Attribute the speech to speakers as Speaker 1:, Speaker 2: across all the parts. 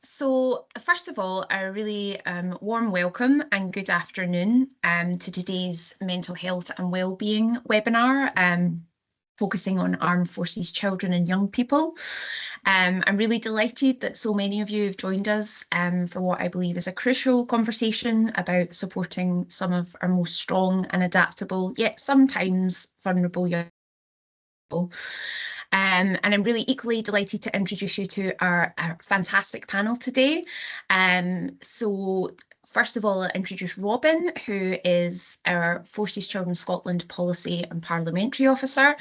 Speaker 1: So first of all, a really warm welcome and good afternoon to today's mental health and wellbeing webinar, focusing on armed forces children and young people. I'm really delighted that so many of you have joined us for what I believe is a crucial conversation about supporting some of our most strong and adaptable, yet sometimes vulnerable young people. And I'm really equally delighted to introduce you to our fantastic panel today. So first of all, I'll introduce Robin, who is our Forces Children Scotland Policy and Parliamentary Officer.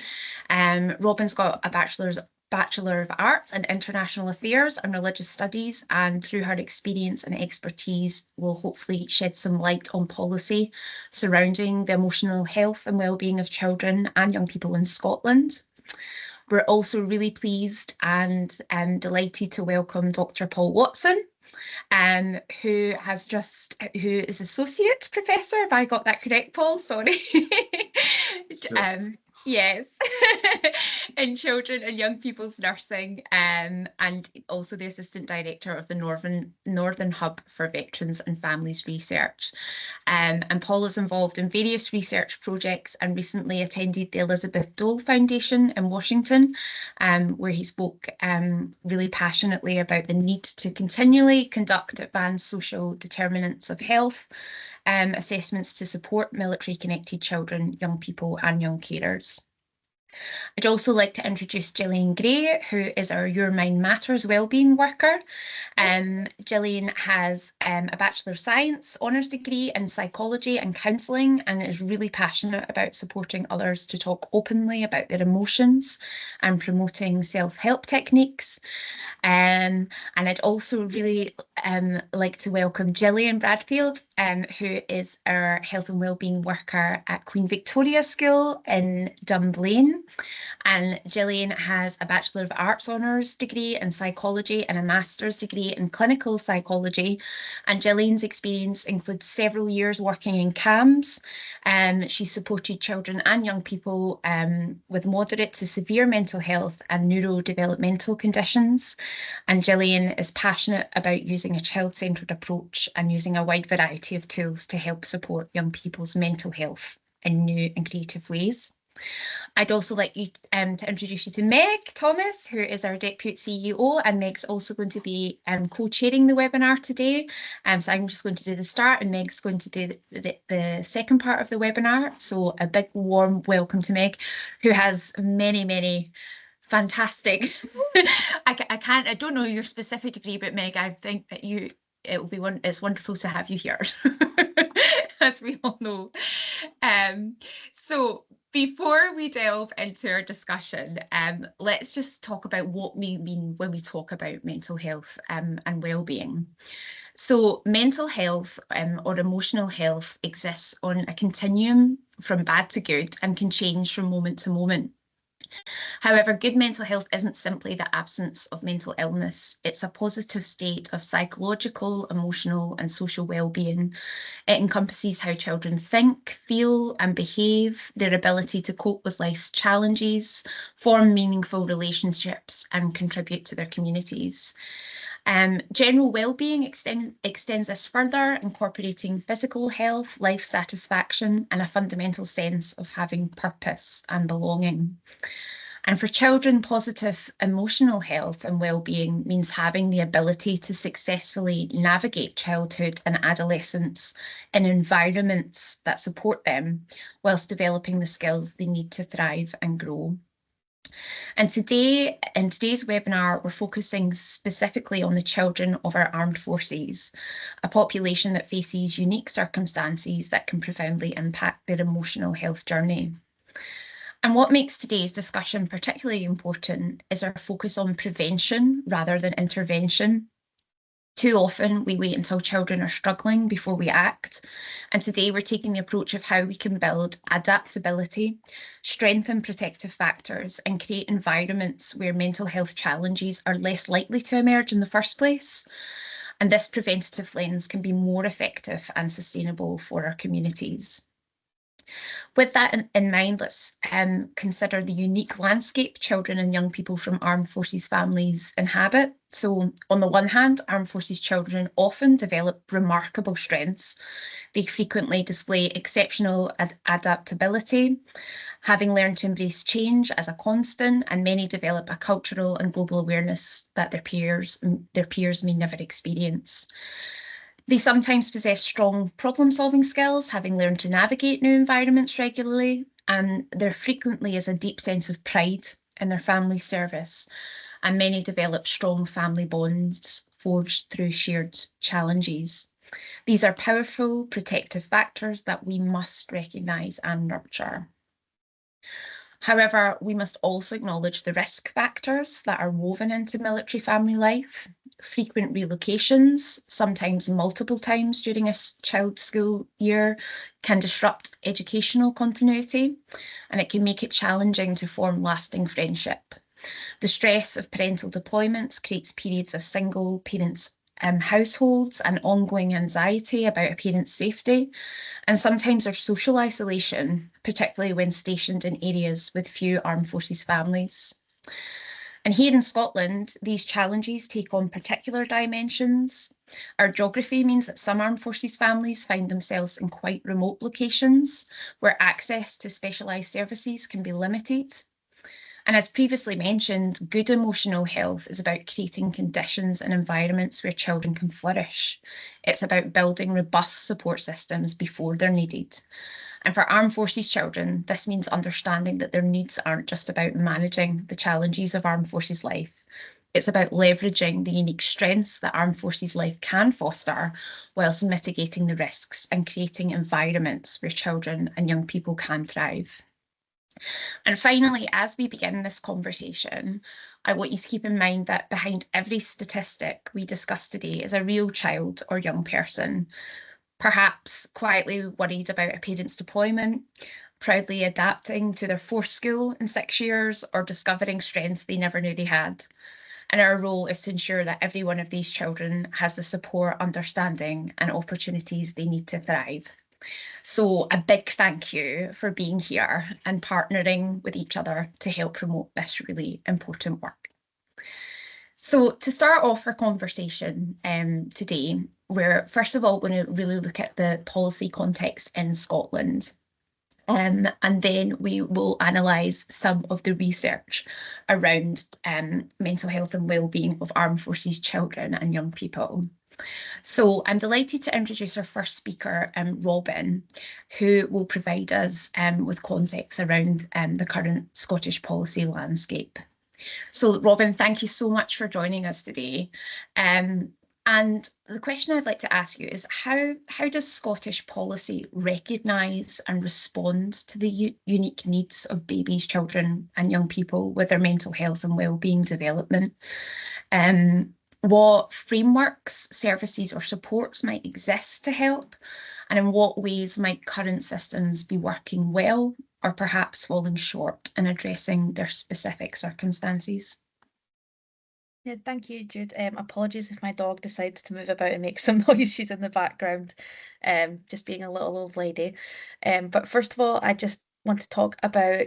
Speaker 1: Robin's got a Bachelor of Arts in International Affairs and Religious Studies, and through her experience and expertise will hopefully shed some light on policy surrounding the emotional health and wellbeing of children and young people in Scotland. We're also really pleased and delighted to welcome Dr. Paul Watson, who is Associate Professor, if I got that correct, Paul, sorry.
Speaker 2: Yes.
Speaker 1: Yes, in children and young people's nursing, and also the Assistant Director of the Northern Hub for Veterans and Families Research. And Paul is involved in various research projects and recently attended the Elizabeth Dole Foundation in Washington, where he spoke really passionately about the need to continually conduct advanced social determinants of health assessments to support military-connected children, young people and young carers. I'd also like to introduce Gillian Gray, who is our Your Mind Matters wellbeing worker. Gillian has a Bachelor of Science honours degree in psychology and counselling and is really passionate about supporting others to talk openly about their emotions and promoting self-help techniques. And I'd also really like to welcome Jillian Bradfield, who is our health and wellbeing worker at Queen Victoria School in Dunblane. And Gillian has a Bachelor of Arts honours degree in psychology and a master's degree in clinical psychology. And Gillian's experience includes several years working in CAMHS. She supported children and young people with moderate to severe mental health and neurodevelopmental conditions. And Gillian is passionate about using a child-centred approach and using a wide variety of tools to help support young people's mental health in new and creative ways. I'd also like you to introduce you to Meg Thomas, who is our Deputy CEO, and Meg's also going to be co-chairing the webinar today. So I'm just going to do the start and Meg's going to do the second part of the webinar. So a big warm welcome to Meg, who has many fantastic. I don't know your specific degree, but Meg, I think that it's wonderful to have you here, as we all know. So before we delve into our discussion, let's just talk about what we mean when we talk about mental health and well-being. So mental health or emotional health exists on a continuum from bad to good and can change from moment to moment. However, good mental health isn't simply the absence of mental illness. It's a positive state of psychological, emotional, and social well-being. It encompasses how children think, feel, and behave, their ability to cope with life's challenges, form meaningful relationships, and contribute to their communities. General well-being extends this further, incorporating physical health, life satisfaction, and a fundamental sense of having purpose and belonging. And for children, positive emotional health and well-being means having the ability to successfully navigate childhood and adolescence in environments that support them, whilst developing the skills they need to thrive and grow. And today, in today's webinar, we're focusing specifically on the children of our armed forces, a population that faces unique circumstances that can profoundly impact their emotional health journey. And what makes today's discussion particularly important is our focus on prevention rather than intervention. Too often we wait until children are struggling before we act. And today we're taking the approach of how we can build adaptability, strengthen protective factors, and create environments where mental health challenges are less likely to emerge in the first place. And this preventative lens can be more effective and sustainable for our communities. With that in mind, let's consider the unique landscape children and young people from armed forces families inhabit. So on the one hand, armed forces children often develop remarkable strengths. They frequently display exceptional adaptability, having learned to embrace change as a constant, and many develop a cultural and global awareness that their peers may never experience. They sometimes possess strong problem-solving skills, having learned to navigate new environments regularly, and there frequently is a deep sense of pride in their family service, and many develop strong family bonds forged through shared challenges. These are powerful protective factors that we must recognise and nurture. However, we must also acknowledge the risk factors that are woven into military family life. Frequent relocations, sometimes multiple times during a child's school year, can disrupt educational continuity, and it can make it challenging to form lasting friendship. The stress of parental deployments creates periods of single parents households and ongoing anxiety about a parent's safety, and sometimes there's social isolation, particularly when stationed in areas with few armed forces families. And here in Scotland, these challenges take on particular dimensions. Our geography means that some armed forces families find themselves in quite remote locations where access to specialised services can be limited. And as previously mentioned, good emotional health is about creating conditions and environments where children can flourish. It's about building robust support systems before they're needed. And for armed forces children, this means understanding that their needs aren't just about managing the challenges of armed forces life. It's about leveraging the unique strengths that armed forces life can foster, whilst mitigating the risks and creating environments where children and young people can thrive. And finally, as we begin this conversation, I want you to keep in mind that behind every statistic we discuss today is a real child or young person, perhaps quietly worried about a parent's deployment, proudly adapting to their fourth school in 6 years, or discovering strengths they never knew they had. And our role is to ensure that every one of these children has the support, understanding, and opportunities they need to thrive. So a big thank you for being here and partnering with each other to help promote this really important work. So to start off our conversation today, we're first of all going to really look at the policy context in Scotland. And then we will analyse some of the research around mental health and wellbeing of armed forces children and young people. So I'm delighted to introduce our first speaker, Robin, who will provide us with context around the current Scottish policy landscape. So Robin, thank you so much for joining us today. And the question I'd like to ask you is how does Scottish policy recognise and respond to the unique needs of babies, children and young people with their mental health and wellbeing development? What frameworks, services or supports might exist to help? And in what ways might current systems be working well or perhaps falling short in addressing their specific circumstances?
Speaker 3: Yeah, thank you, Jude. Apologies if my dog decides to move about and make some noise. She's in the background, just being a little old lady. But first of all, I just want to talk about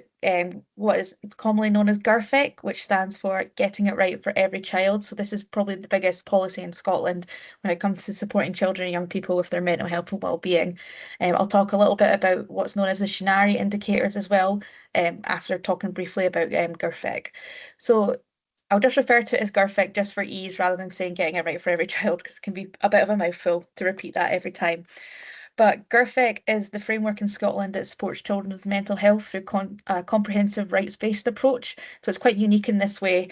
Speaker 3: what is commonly known as GIRFEC, which stands for Getting It Right for Every Child. So this is probably the biggest policy in Scotland when it comes to supporting children and young people with their mental health and well-being. I'll talk a little bit about what's known as the Shinari indicators as well, after talking briefly about GIRFEC. So I'll just refer to it as GIRFIC just for ease rather than saying getting it right for every child because it can be a bit of a mouthful to repeat that every time. But GIRFIC is the framework in Scotland that supports children with mental health through a comprehensive rights-based approach. So it's quite unique in this way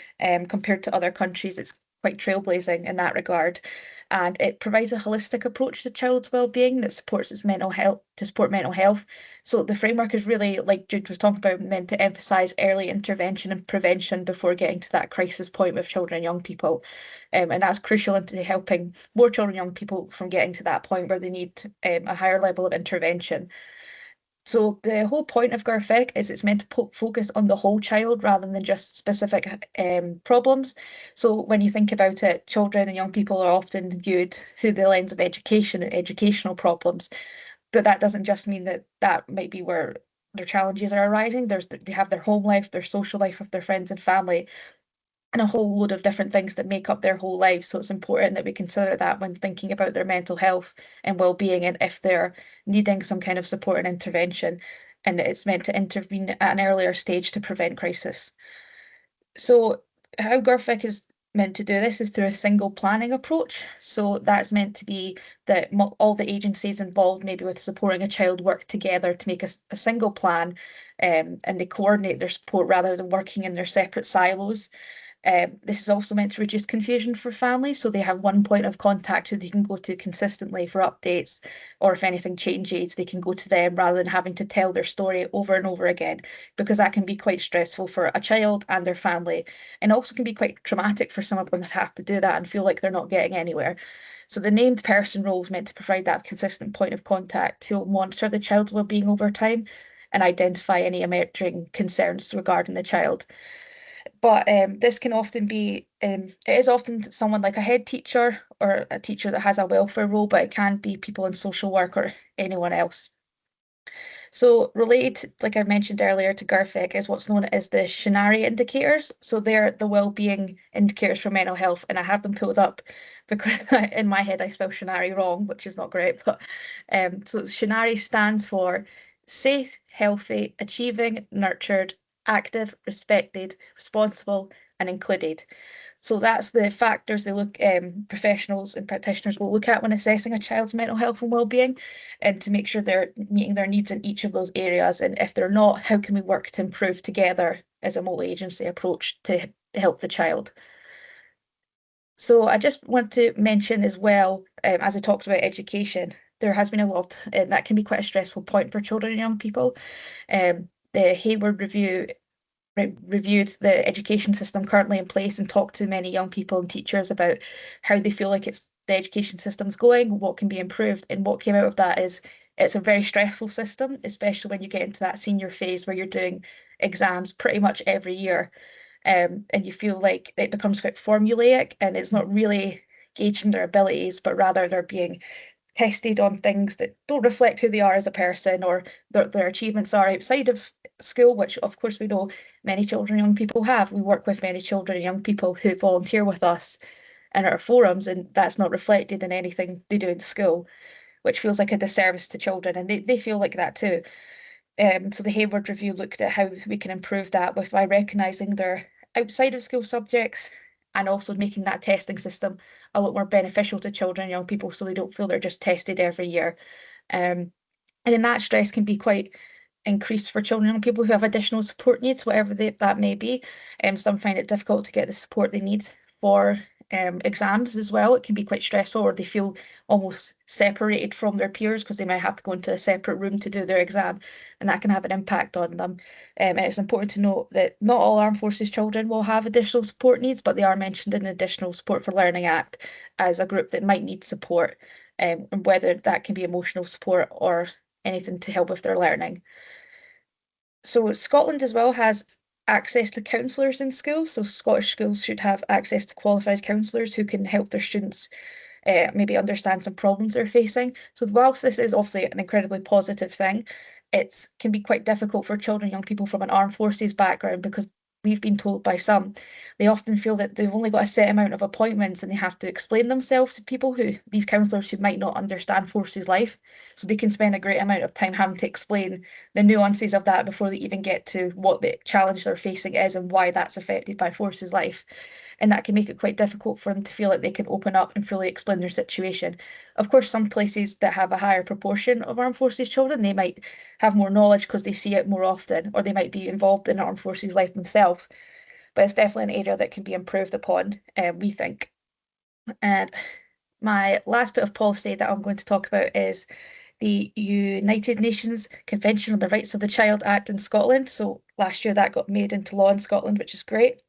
Speaker 3: compared to other countries. It's quite trailblazing in that regard. And it provides a holistic approach to child's well-being that supports its mental health to support mental health. So the framework is really, like Jude was talking about, meant to emphasise early intervention and prevention before getting to that crisis point with children and young people. And that's crucial into helping more children and young people from getting to that point where they need a higher level of intervention. So the whole point of GIRFIC is it's meant to focus on the whole child rather than just specific problems. So when you think about it, children and young people are often viewed through the lens of education and educational problems. but that doesn't just mean that that might be where their challenges are arising. They have their home life, their social life with their friends and family, and a whole load of different things that make up their whole lives. So it's important that we consider that when thinking about their mental health and well-being, and if they're needing some kind of support and intervention, and it's meant to intervene at an earlier stage to prevent crisis. So how GIRFIC is meant to do this is through a single planning approach. So that's meant to be that all the agencies involved, maybe with supporting a child, work together to make a single plan, and they coordinate their support rather than working in their separate silos. This is also meant to reduce confusion for families, so they have one point of contact who they can go to consistently for updates, or if anything changes, they can go to them rather than having to tell their story over and over again, because that can be quite stressful for a child and their family, and also can be quite traumatic for some of them to have to do that and feel like they're not getting anywhere. So the named person role is meant to provide that consistent point of contact who will monitor the child's well-being over time and identify any emerging concerns regarding the child. But this can often be, it is often someone like a head teacher or a teacher that has a welfare role, but it can be people in social work or anyone else. So related, like I mentioned earlier, to GIRFIC is what's known as the Shinari indicators. So they're the well-being indicators for mental health, and I have them pulled up because in my head I spell Shinari wrong, which is not great. But so Shinari stands for safe, healthy, achieving, nurtured, active, respected, responsible, and included. So that's the factors they look professionals and practitioners will look at when assessing a child's mental health and well-being, and to make sure they're meeting their needs in each of those areas. And if they're not, how can we work to improve together as a multi-agency approach to help the child? So I just want to mention as well, as I talked about education, there has been a lot, and that can be quite a stressful point for children and young people. The Hayward Review reviewed the education system currently in place and talked to many young people and teachers about how they feel like the education system's going, what can be improved, and what came out of that is it's a very stressful system, especially when you get into that senior phase where you're doing exams pretty much every year. And you feel like it becomes quite formulaic and it's not really gauging their abilities, but rather they're being tested on things that don't reflect who they are as a person, or their achievements are outside of school, which of course we know many children and young people have. We work with many children and young people who volunteer with us in our forums, and that's not reflected in anything they do in school, which feels like a disservice to children, and they feel like that too. So the Hayward Review looked at how we can improve that by recognising their outside of school subjects, and also making that testing system a lot more beneficial to children and young people so they don't feel they're just tested every year. And then that stress can be quite increased for children and young people who have additional support needs, whatever that may be. Some find it difficult to get the support they need for exams as well. It can be quite stressful, or they feel almost separated from their peers because they might have to go into a separate room to do their exam, and that can have an impact on them. And it's important to note that not all Armed Forces children will have additional support needs, but they are mentioned in the Additional Support for Learning Act as a group that might need support, and whether that can be emotional support or anything to help with their learning. So Scotland as well has access to counsellors in schools. So Scottish schools should have access to qualified counsellors who can help their students maybe understand some problems they're facing. So whilst this is obviously an incredibly positive thing, it can be quite difficult for children, young people from an armed forces background, because we've been told by some, they often feel that they've only got a set amount of appointments and they have to explain themselves to people these counsellors who might not understand forces life. So they can spend a great amount of time having to explain the nuances of that before they even get to what the challenge they're facing is and why that's affected by forces life. And that can make it quite difficult for them to feel like they can open up and fully explain their situation. Of course, some places that have a higher proportion of armed forces children, they might have more knowledge because they see it more often, or they might be involved in armed forces life themselves. But it's definitely an area that can be improved upon, we think. And my last bit of policy that I'm going to talk about is the United Nations Convention on the Rights of the Child Act in Scotland. So last year that got made into law in Scotland, which is great.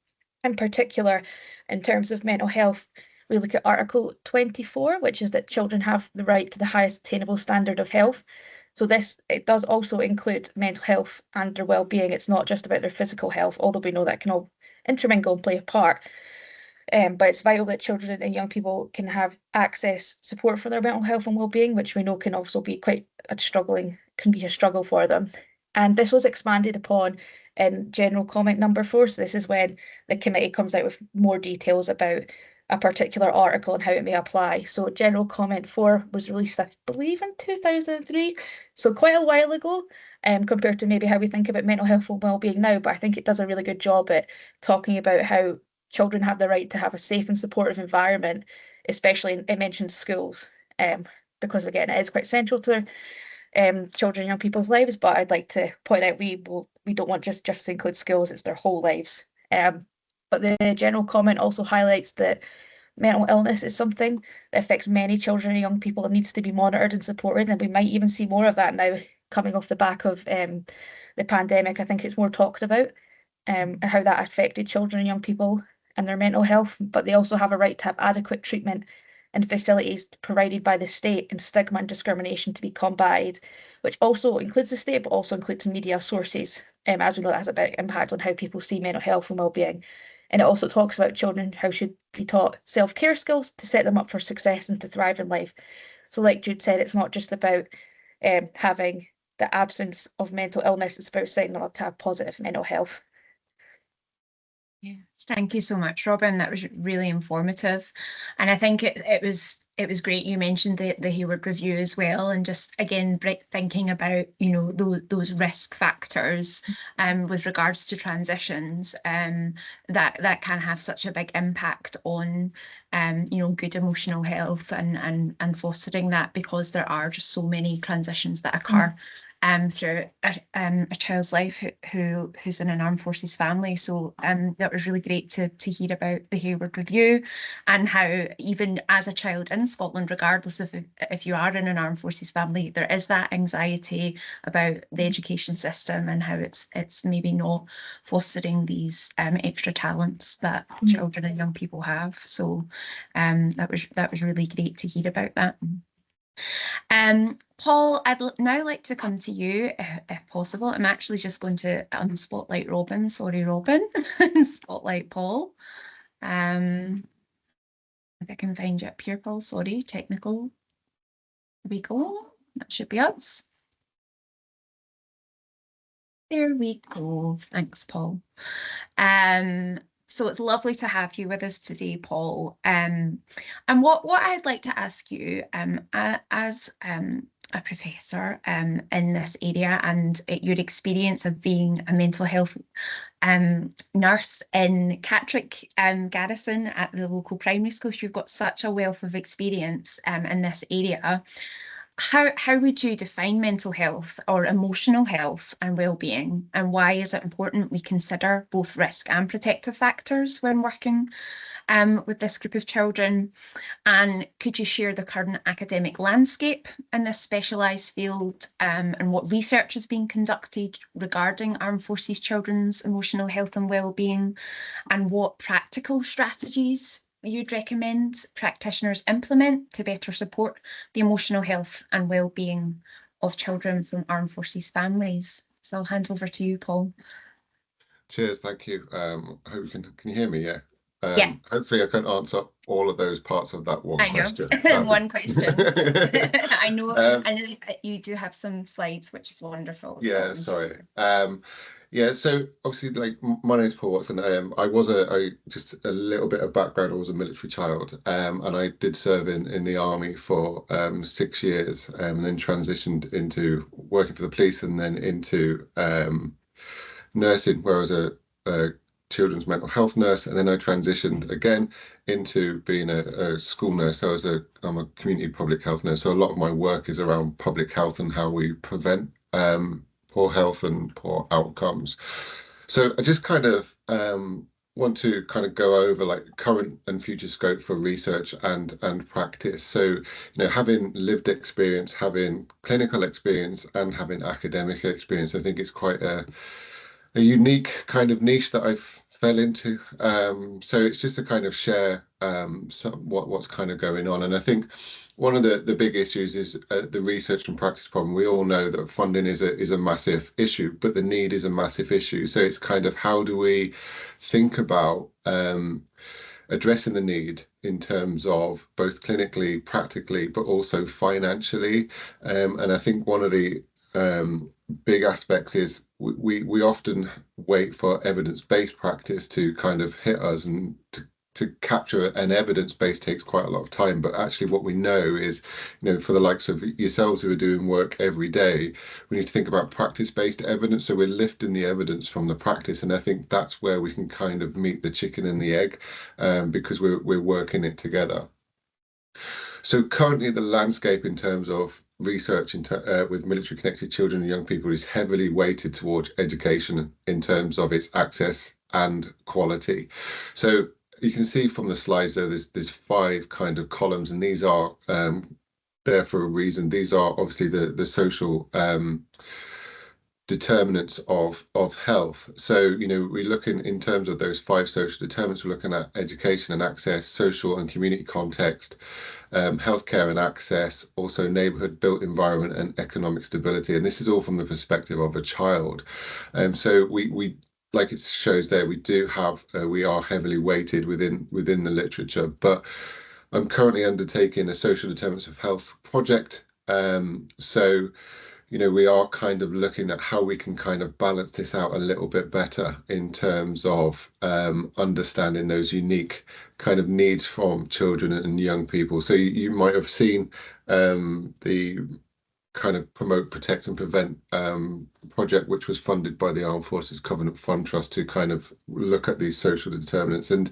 Speaker 3: In particular, in terms of mental health, we look at Article 24, which is that children have the right to the highest attainable standard of health. So it does also include mental health and their well-being. It's not just about their physical health, although we know that can all intermingle and play a part. But it's vital that children and young people can have access support for their mental health and well-being, which we know can also be can be a struggle for them. And this was expanded upon in general comment number 4. So this is when the committee comes out with more details about a particular article and how it may apply. So general comment 4 was released, I believe, in 2003, so quite a while ago, compared to maybe how we think about mental health and well-being now. But I think it does a really good job at talking about how children have the right to have a safe and supportive environment, especially it mentions schools, because again, it is quite central to children and young people's lives. But I'd like to point out we don't want just to include schools; it's their whole lives. But the general comment also highlights that mental illness is something that affects many children and young people and needs to be monitored and supported. And we might even see more of that now coming off the back of the pandemic. I think it's more talked about and how that affected children and young people and their mental health, but they also have a right to have adequate treatment and facilities provided by the state, and stigma and discrimination to be combated, which also includes the state, but also includes media sources, as we know that has a big impact on how people see mental health and well-being. And it also talks about children how should be taught self-care skills to set them up for success and to thrive in life. So like Jude said, it's not just about having the absence of mental illness, it's about setting them up to have positive mental health.
Speaker 1: Yeah, thank you so much, Robin. That was really informative, and I think it was great. You mentioned the Hayward Review as well, and just again thinking about those risk factors, with regards to transitions, that can have such a big impact on good emotional health and fostering that, because there are just so many transitions that occur through a child's life who's in an armed forces family. So that was really great to hear about the Hayward Review, and how even as a child in Scotland, regardless of if you are in an armed forces family, there is that anxiety about the education system and how it's maybe not fostering these extra talents that children and young people have. So that was really great to hear about that. Paul, I'd now like to come to you, if possible. I'm actually just going to spotlight Robin. Sorry, Robin. Spotlight Paul. If I can find you up here, Paul. Sorry, technical. There we go. That should be us. There we go. Thanks, Paul. So it's lovely to have you with us today, Paul. And what I'd like to ask you, as a professor in this area, and your experience of being a mental health nurse in Catterick Garrison at the local primary school, you've got such a wealth of experience in this area. How would you define mental health or emotional health and well-being, and why is it important we consider both risk and protective factors when working with this group of children? And could you share the current academic landscape in this specialised field, and what research is being conducted regarding armed forces children's emotional health and well-being, and what practical strategies you'd recommend practitioners implement to better support the emotional health and well-being of children from armed forces families? So I'll hand over to you, Paul.
Speaker 2: Cheers, thank you. I hope you can you hear me? Yeah.
Speaker 1: Yeah.
Speaker 2: Hopefully I can answer all of those parts of that one question.
Speaker 1: One question. I know, and you do have some slides, which is wonderful.
Speaker 2: Yeah, sorry. Yeah, so obviously, like, my name is Paul Watson. I was just a little bit of background. I was a military child, and I did serve in the army for 6 years, and then transitioned into working for the police, and then into nursing, where I was a children's mental health nurse, and then I transitioned again into being a school nurse. So I'm a community public health nurse. So a lot of my work is around public health and how we prevent poor health and poor outcomes. So I just kind of want to kind of go over like current and future scope for research and practice. So, having lived experience, having clinical experience, and having academic experience, I think it's quite a unique kind of niche that I've fell into. So it's just to kind of share what's kind of going on. And I think one of the big issues is the research and practice problem. We all know that funding is a massive issue, but the need is a massive issue. So it's kind of, how do we think about addressing the need in terms of both clinically, practically, but also financially. And I think one of the big aspects is we often wait for evidence-based practice to kind of hit us, and to capture an evidence base takes quite a lot of time. But actually what we know is, for the likes of yourselves who are doing work every day, we need to think about practice-based evidence. So we're lifting the evidence from the practice, and I think that's where we can kind of meet the chicken and the egg, because we're working it together. So currently the landscape in terms of research with military connected children and young people is heavily weighted towards education in terms of its access and quality. So you can see from the slides there's 5 kind of columns, and these are there for a reason. These are obviously the social determinants of health. So we look in terms of those 5 social determinants. We're looking at education and access, social and community context, healthcare and access, also neighborhood, built environment, and economic stability. And this is all from the perspective of a child. So we like it shows there, we are heavily weighted within the literature. But I'm currently undertaking a social determinants of health project. So we are kind of looking at how we can kind of balance this out a little bit better in terms of understanding those unique kind of needs from children and young people. So you might have seen the kind of Promote, Protect and Prevent project, which was funded by the Armed Forces Covenant Fund Trust, to kind of look at these social determinants. And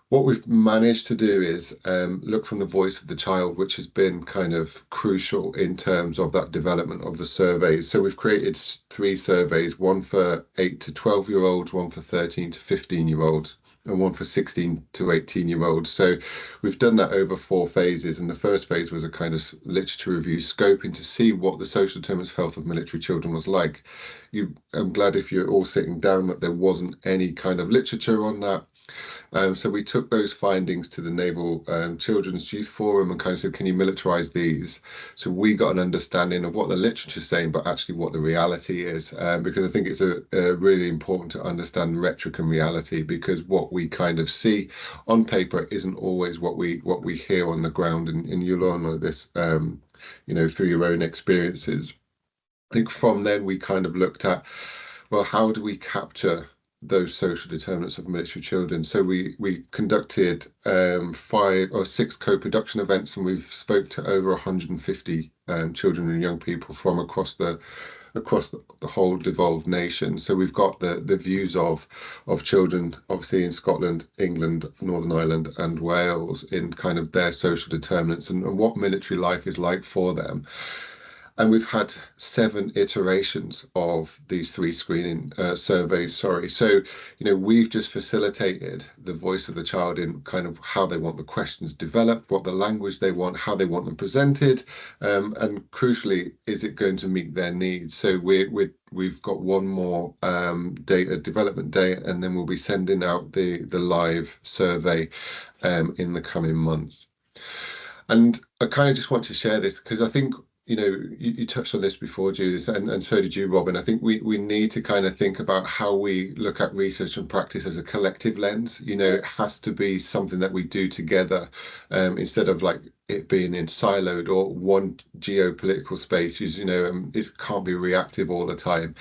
Speaker 2: what we've managed to do is look from the voice of the child, which has been kind of crucial in terms of that development of the surveys. So we've created 3 surveys, one for 8 to 12-year-olds, one for 13 to 15-year-olds, and one for 16 to 18-year-olds. So we've done that over 4 phases. And the first phase was a kind of literature review, scoping to see what the social determinants of health of military children was like. I'm glad, if you're all sitting down, that there wasn't any kind of literature on that. So we took those findings to the Naval Children's Youth Forum and kind of said, can you militarize these? So we got an understanding of what the literature is saying, but actually what the reality is, because I think it's really important to understand rhetoric and reality, because what we kind of see on paper isn't always what we hear on the ground, and you'll all know this, through your own experiences. I think from then we kind of looked at, well, how do we capture those social determinants of military children? So we conducted 5 or 6 co-production events, and we've spoke to over 150 children and young people from across the whole devolved nation. So we've got the views of children, obviously in Scotland, England, Northern Ireland, and Wales, in kind of their social determinants and what military life is like for them. And we've had 7 iterations of these 3 screening surveys. So, we've just facilitated the voice of the child in kind of how they want the questions developed, what the language they want, how they want them presented, and crucially, is it going to meet their needs? So we've got one more data development day, and then we'll be sending out the live survey in the coming months. And I kind of just want to share this because I think, you touched on this before, Judith, and so did you, Robin. I think we need to kind of think about how we look at research and practice as a collective lens. It has to be something that we do together, instead of like it being in siloed or one geopolitical space. It can't be reactive all the time.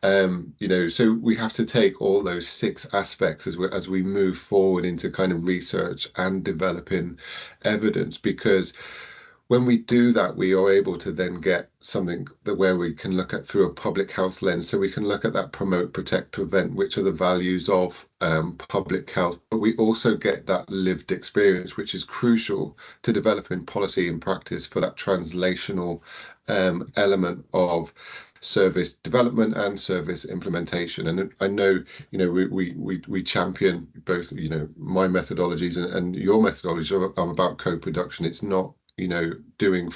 Speaker 2: So we have to take all those 6 aspects as we move forward into kind of research and developing evidence, because when we do that, we are able to then get something where we can look at through a public health lens. So we can look at that promote, protect, prevent, which are the values of public health. But we also get that lived experience, which is crucial to developing policy and practice for that translational element of service development and service implementation. And I know, we champion both, my methodologies and your methodology are about co-production. It's not doing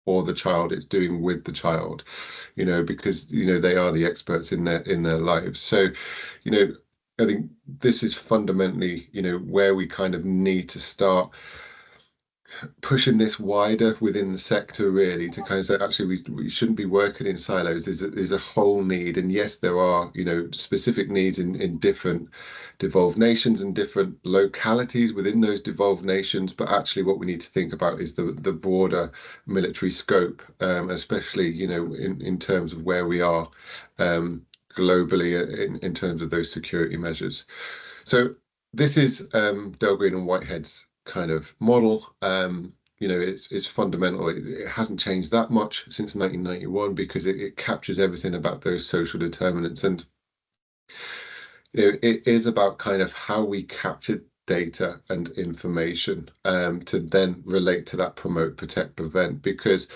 Speaker 2: for the child, it's doing with the child, because they are the experts in their lives. So I think this is fundamentally where we kind of need to start pushing this wider within the sector, really, to kind of say actually we shouldn't be working in silos. There's a whole need, and yes, there are, you know, specific needs in different devolved nations and different localities within those devolved nations, but actually what we need to think about is the broader military scope, especially, you know, in terms of where we are globally in terms of those security measures. So this is Dale Green and Whitehead's kind of model. You know, it's fundamental. It hasn't changed that much since 1991 because it captures everything about those social determinants. And you know, it is about kind of how we capture data and information to then relate to that promote, protect, prevent. Because,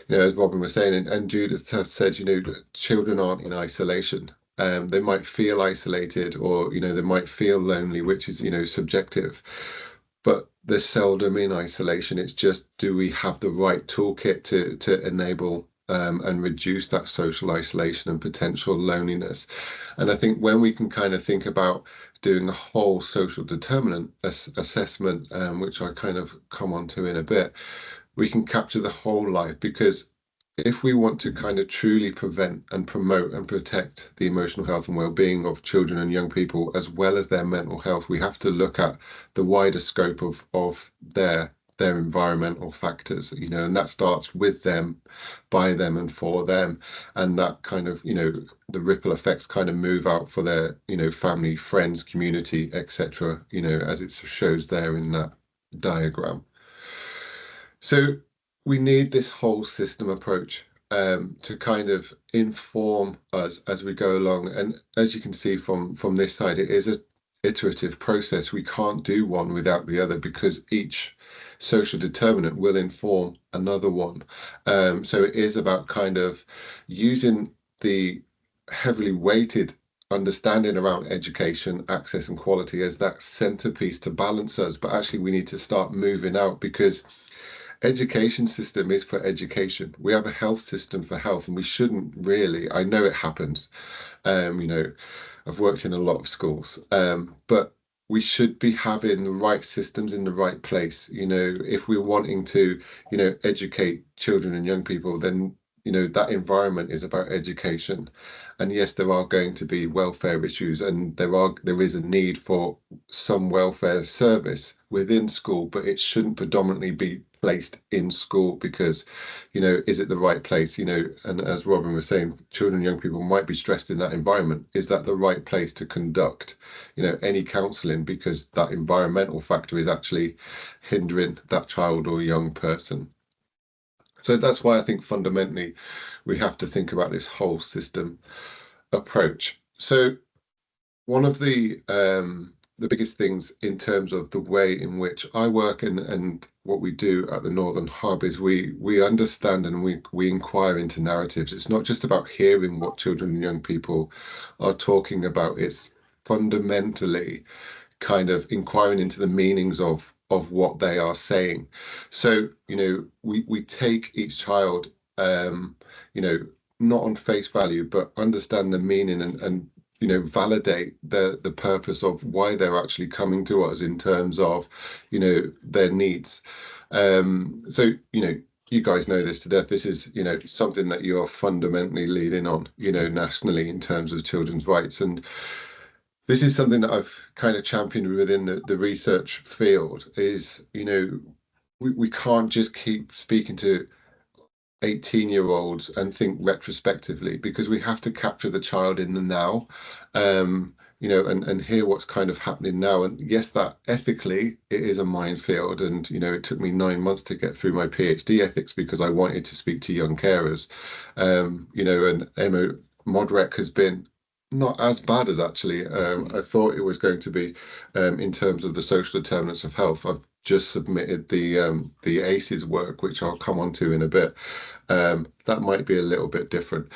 Speaker 2: you know, as Robin was saying, and Judith has said, you know, children aren't in isolation. They might feel isolated, or, you know, they might feel lonely, which is, you know, subjective, but they're seldom in isolation. It's just, do we have the right toolkit to enable and reduce that social isolation and potential loneliness? And I think when we can kind of think about doing a whole social determinant assessment, which I kind of come on to in a bit, we can capture the whole life. Because if we want to kind of truly prevent and promote and protect the emotional health and well-being of children and young people, as well as their mental health, we have to look at the wider scope of their environmental factors, you know, and that starts with them, by them, and for them. And that kind of, you know, the ripple effects kind of move out for their, you know, family, friends, community, etc., you know, as it shows there in that diagram. So we need this whole system approach to kind of inform us as we go along. And as you can see from this side, it is an iterative process. We can't do one without the other because each social determinant will inform another one. So it is about kind of using the heavily weighted understanding around education, access and quality as that centerpiece to balance us. But actually we need to start moving out, because education system is for education. We have a health system for health, and we shouldn't really, I know it happens, you know, I've worked in a lot of schools, but we should be having the right systems in the right place. You know, if we're wanting to, you know, educate children and young people, then, you know, that environment is about education. And yes, there are going to be welfare issues, and there is a need for some welfare service within school, but it shouldn't predominantly be placed in school, because, you know, is it the right place? You know, and as Robin was saying, children and young people might be stressed in that environment. Is that the right place to conduct, you know, any counselling, because that environmental factor is actually hindering that child or young person? So that's why I think fundamentally we have to think about this whole system approach. So one of the biggest things in terms of the way in which I work and what we do at the Northern Hub is we understand and we inquire into narratives. It's not just about hearing what children and young people are talking about. It's fundamentally kind of inquiring into the meanings of what they are saying. So, you know, we take each child, you know, not on face value, but understand the meaning and you know, validate the purpose of why they're actually coming to us in terms of, you know, their needs. So, you know, you guys know this to death. This is, you know, something that you are fundamentally leading on, you know, nationally in terms of children's rights. And this is something that I've kind of championed within the research field is, you know, we can't just keep speaking to 18-year-olds and think retrospectively, because we have to capture the child in the now, you know, and hear what's kind of happening now. And yes, that ethically it is a minefield. And, you know, it took me 9 months to get through my PhD ethics because I wanted to speak to young carers, you know, and Emma Modrek has been not as bad as actually I thought it was going to be in terms of the social determinants of health. I've just submitted the ACEs work, which I'll come on to in a bit. That might be a little bit different.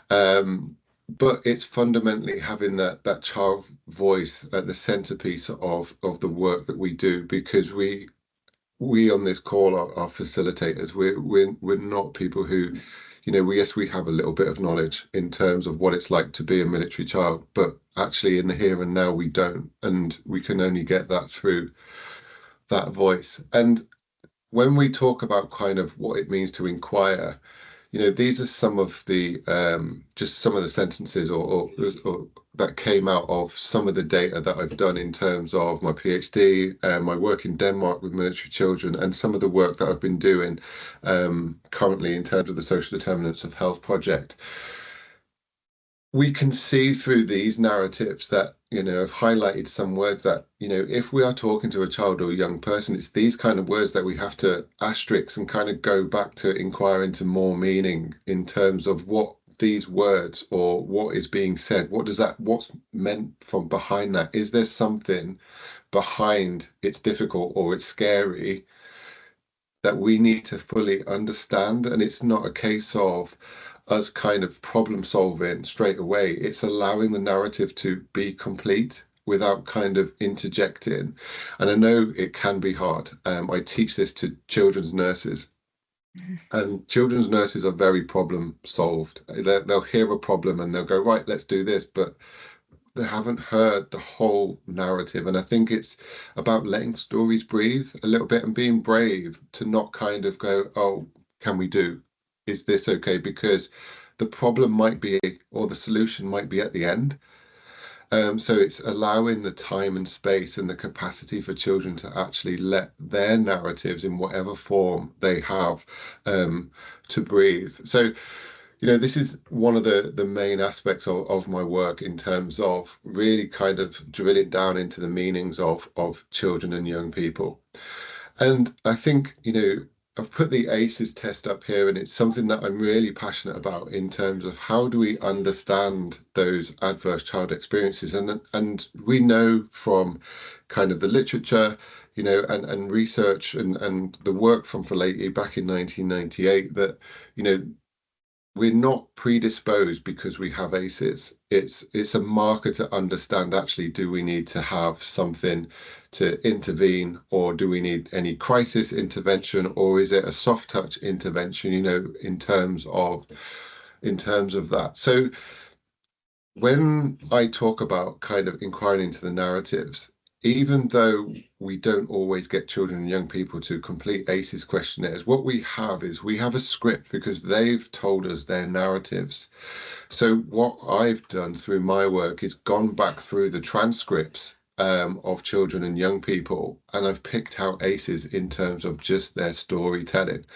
Speaker 2: But it's fundamentally having that child voice at the centerpiece of the work that we do, because we on this call are facilitators. We're not people who, you know, yes, we have a little bit of knowledge in terms of what it's like to be a military child, but actually in the here and now we don't, and we can only get that through that voice. And when we talk about kind of what it means to inquire, these are some of the just some of the sentences or that came out of some of the data that I've done in terms of my PhD and my work in Denmark with military children, and some of the work that I've been doing currently in terms of the Social Determinants of Health project. We can see through these narratives that, have highlighted some words that, if we are talking to a child or a young person, it's these kind of words that we have to asterisk and kind of go back to inquire into more meaning in terms of what these words or what is being said. What's meant from behind that? Is there something behind it's difficult or it's scary that we need to fully understand? And it's not a case of us kind of problem solving straight away. It's allowing the narrative to be complete without kind of interjecting. And I know it can be hard. I teach this to children's nurses, and children's nurses are very problem solved. They'll hear a problem and they'll go, right, let's do this. But they haven't heard the whole narrative. And I think it's about letting stories breathe a little bit and being brave to not kind of go, oh, can we do? Is this okay? Because the problem might be, or the solution might be at the end. So it's allowing the time and space and the capacity for children to actually let their narratives in whatever form they have to breathe. So this is one of the main aspects of my work in terms of really kind of drilling down into the meanings of children and young people. And I think, I've put the ACEs test up here, and it's something that I'm really passionate about in terms of how do we understand those adverse child experiences. And we know from kind of the literature, and research and the work from Fileti back in 1998 that, we're not predisposed because we have ACEs. It's a marker to understand, actually, do we need to have something to intervene, or do we need any crisis intervention, or is it a soft touch intervention, in terms of that. So when I talk about kind of inquiring into the narratives, even though we don't always get children and young people to complete ACEs questionnaires, what we have is we have a script because they've told us their narratives. So what I've done through my work is gone back through the transcripts of children and young people, and I've picked out ACEs in terms of just their storytelling.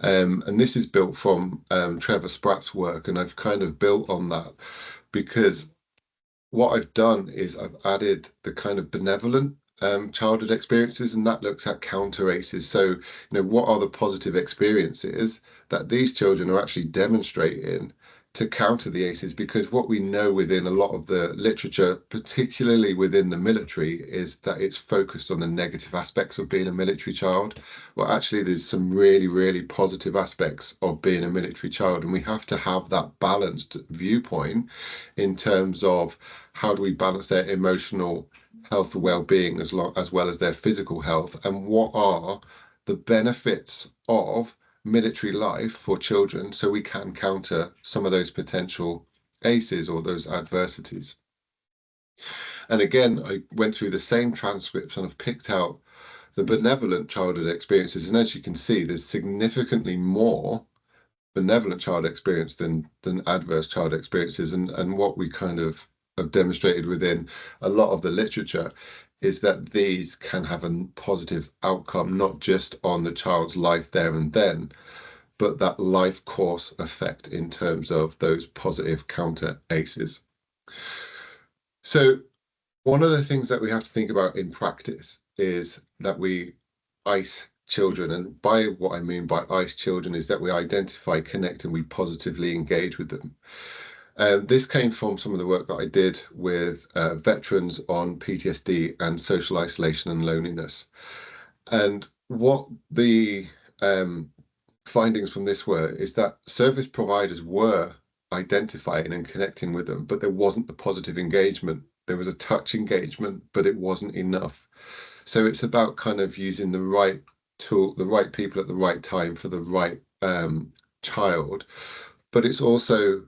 Speaker 2: And this is built from Trevor Spratt's work, and I've kind of built on that because what I've done is I've added the kind of benevolent childhood experiences, and that looks at counter ACEs. So, what are the positive experiences that these children are actually demonstrating to counter the ACEs? Because what we know within a lot of the literature, particularly within the military, is that it's focused on the negative aspects of being a military child. Well, actually, there's some really, really positive aspects of being a military child, and we have to have that balanced viewpoint in terms of how do we balance their emotional health and well-being as well as their physical health, and what are the benefits of military life for children, so we can counter some of those potential ACEs or those adversities. And again, I went through the same transcripts and I've picked out the benevolent childhood experiences, and as you can see, there's significantly more benevolent child experience than adverse child experiences. And what we kind of have demonstrated within a lot of the literature is that these can have a positive outcome, not just on the child's life there and then, but that life course effect in terms of those positive counter ACEs. So one of the things that we have to think about in practice is that we ICE children. And by what I mean by ICE children is that we identify, connect, and we positively engage with them. This came from some of the work that I did with veterans on PTSD and social isolation and loneliness. And what the findings from this were is that service providers were identifying and connecting with them, but there wasn't the positive engagement. There was a touch engagement, but it wasn't enough. So it's about kind of using the right tool, the right people at the right time for the right child. But it's also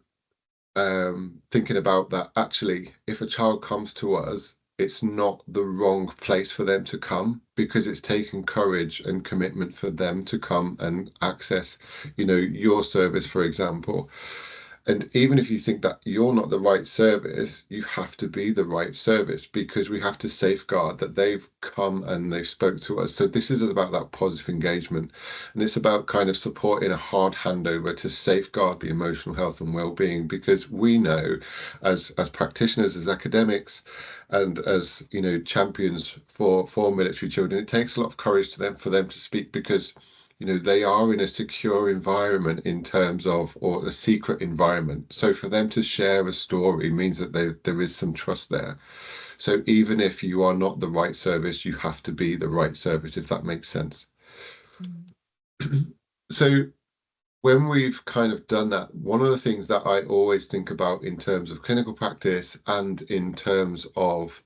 Speaker 2: thinking about that actually, if a child comes to us it's not the wrong place for them to come, because it's taken courage and commitment for them to come and access, your service, for example. And even if you think that you're not the right service, you have to be the right service, because we have to safeguard that they've come and they've spoke to us. So this is about that positive engagement, and it's about kind of supporting a hard handover to safeguard the emotional health and well-being, because we know as practitioners, as academics, and as champions for military children, it takes a lot of courage for them to speak, because they are in a secure environment in terms of, or a secret environment. So for them to share a story means that there is some trust there. So even if you are not the right service, you have to be the right service, if that makes sense. So when we've kind of done that, one of the things that I always think about in terms of clinical practice and in terms of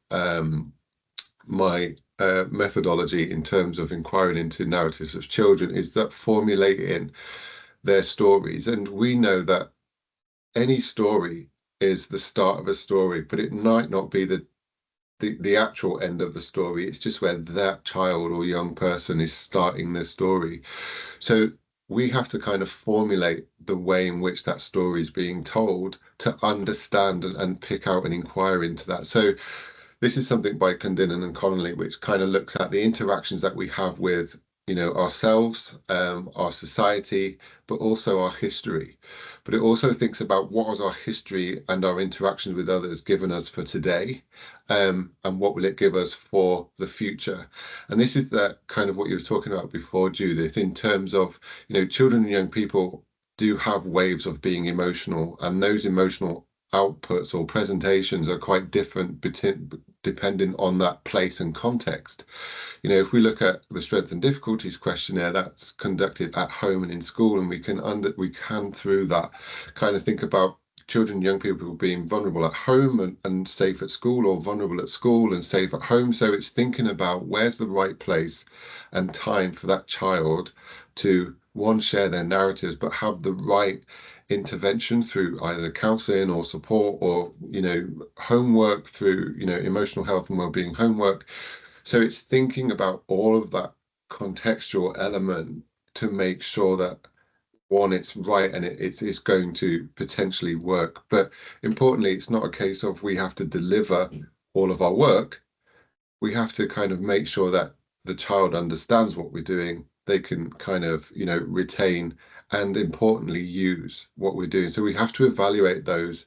Speaker 2: my methodology in terms of inquiring into narratives of children is that formulating their stories. And we know that any story is the start of a story, but it might not be the actual end of the story. It's just where that child or young person is starting their story. So we have to kind of formulate the way in which that story is being told to understand and pick out and inquire into that. So this is something by Clendenin and Connolly, which kind of looks at the interactions that we have with, ourselves, our society, but also our history. But it also thinks about what has our history and our interactions with others given us for today, and what will it give us for the future. And this is that kind of what you were talking about before, Judith, in terms of, children and young people do have waves of being emotional, and those emotional outputs or presentations are quite different depending on that place and context. If we look at the strength and difficulties questionnaire that's conducted at home and in school, and we can through that kind of think about children and young people being vulnerable at home and safe at school, or vulnerable at school and safe at home. So it's thinking about where's the right place and time for that child to, one, share their narratives, but have the right intervention through either counselling or support, or homework through emotional health and well-being homework. So it's thinking about all of that contextual element to make sure that, one, it's right and it's going to potentially work. But importantly, it's not a case of we have to deliver all of our work. We have to kind of make sure that the child understands what we're doing. They can kind of, retain and importantly use what we're doing. So we have to evaluate those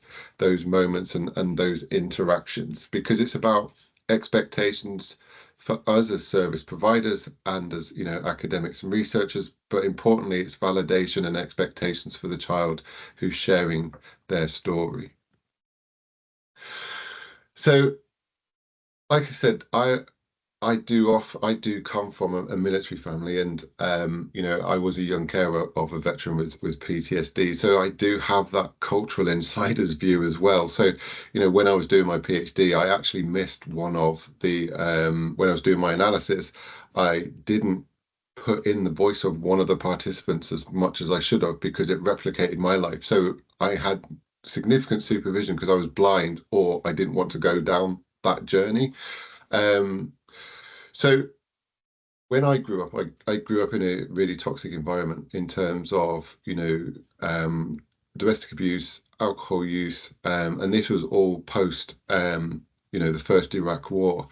Speaker 2: moments and those interactions, because it's about expectations for us as service providers and as academics and researchers, but importantly it's validation and expectations for the child who's sharing their story. So like I said, I do come from a military family, and I was a young carer of a veteran with PTSD, so I do have that cultural insider's view as well. So when I was doing my PhD, I actually missed one of the when I was doing my analysis, I didn't put in the voice of one of the participants as much as I should have, because it replicated my life. So I had significant supervision because I was blind, or I didn't want to go down that journey. So when I grew up, I grew up in a really toxic environment in terms of, domestic abuse, alcohol use, and this was all post, the first Iraq war.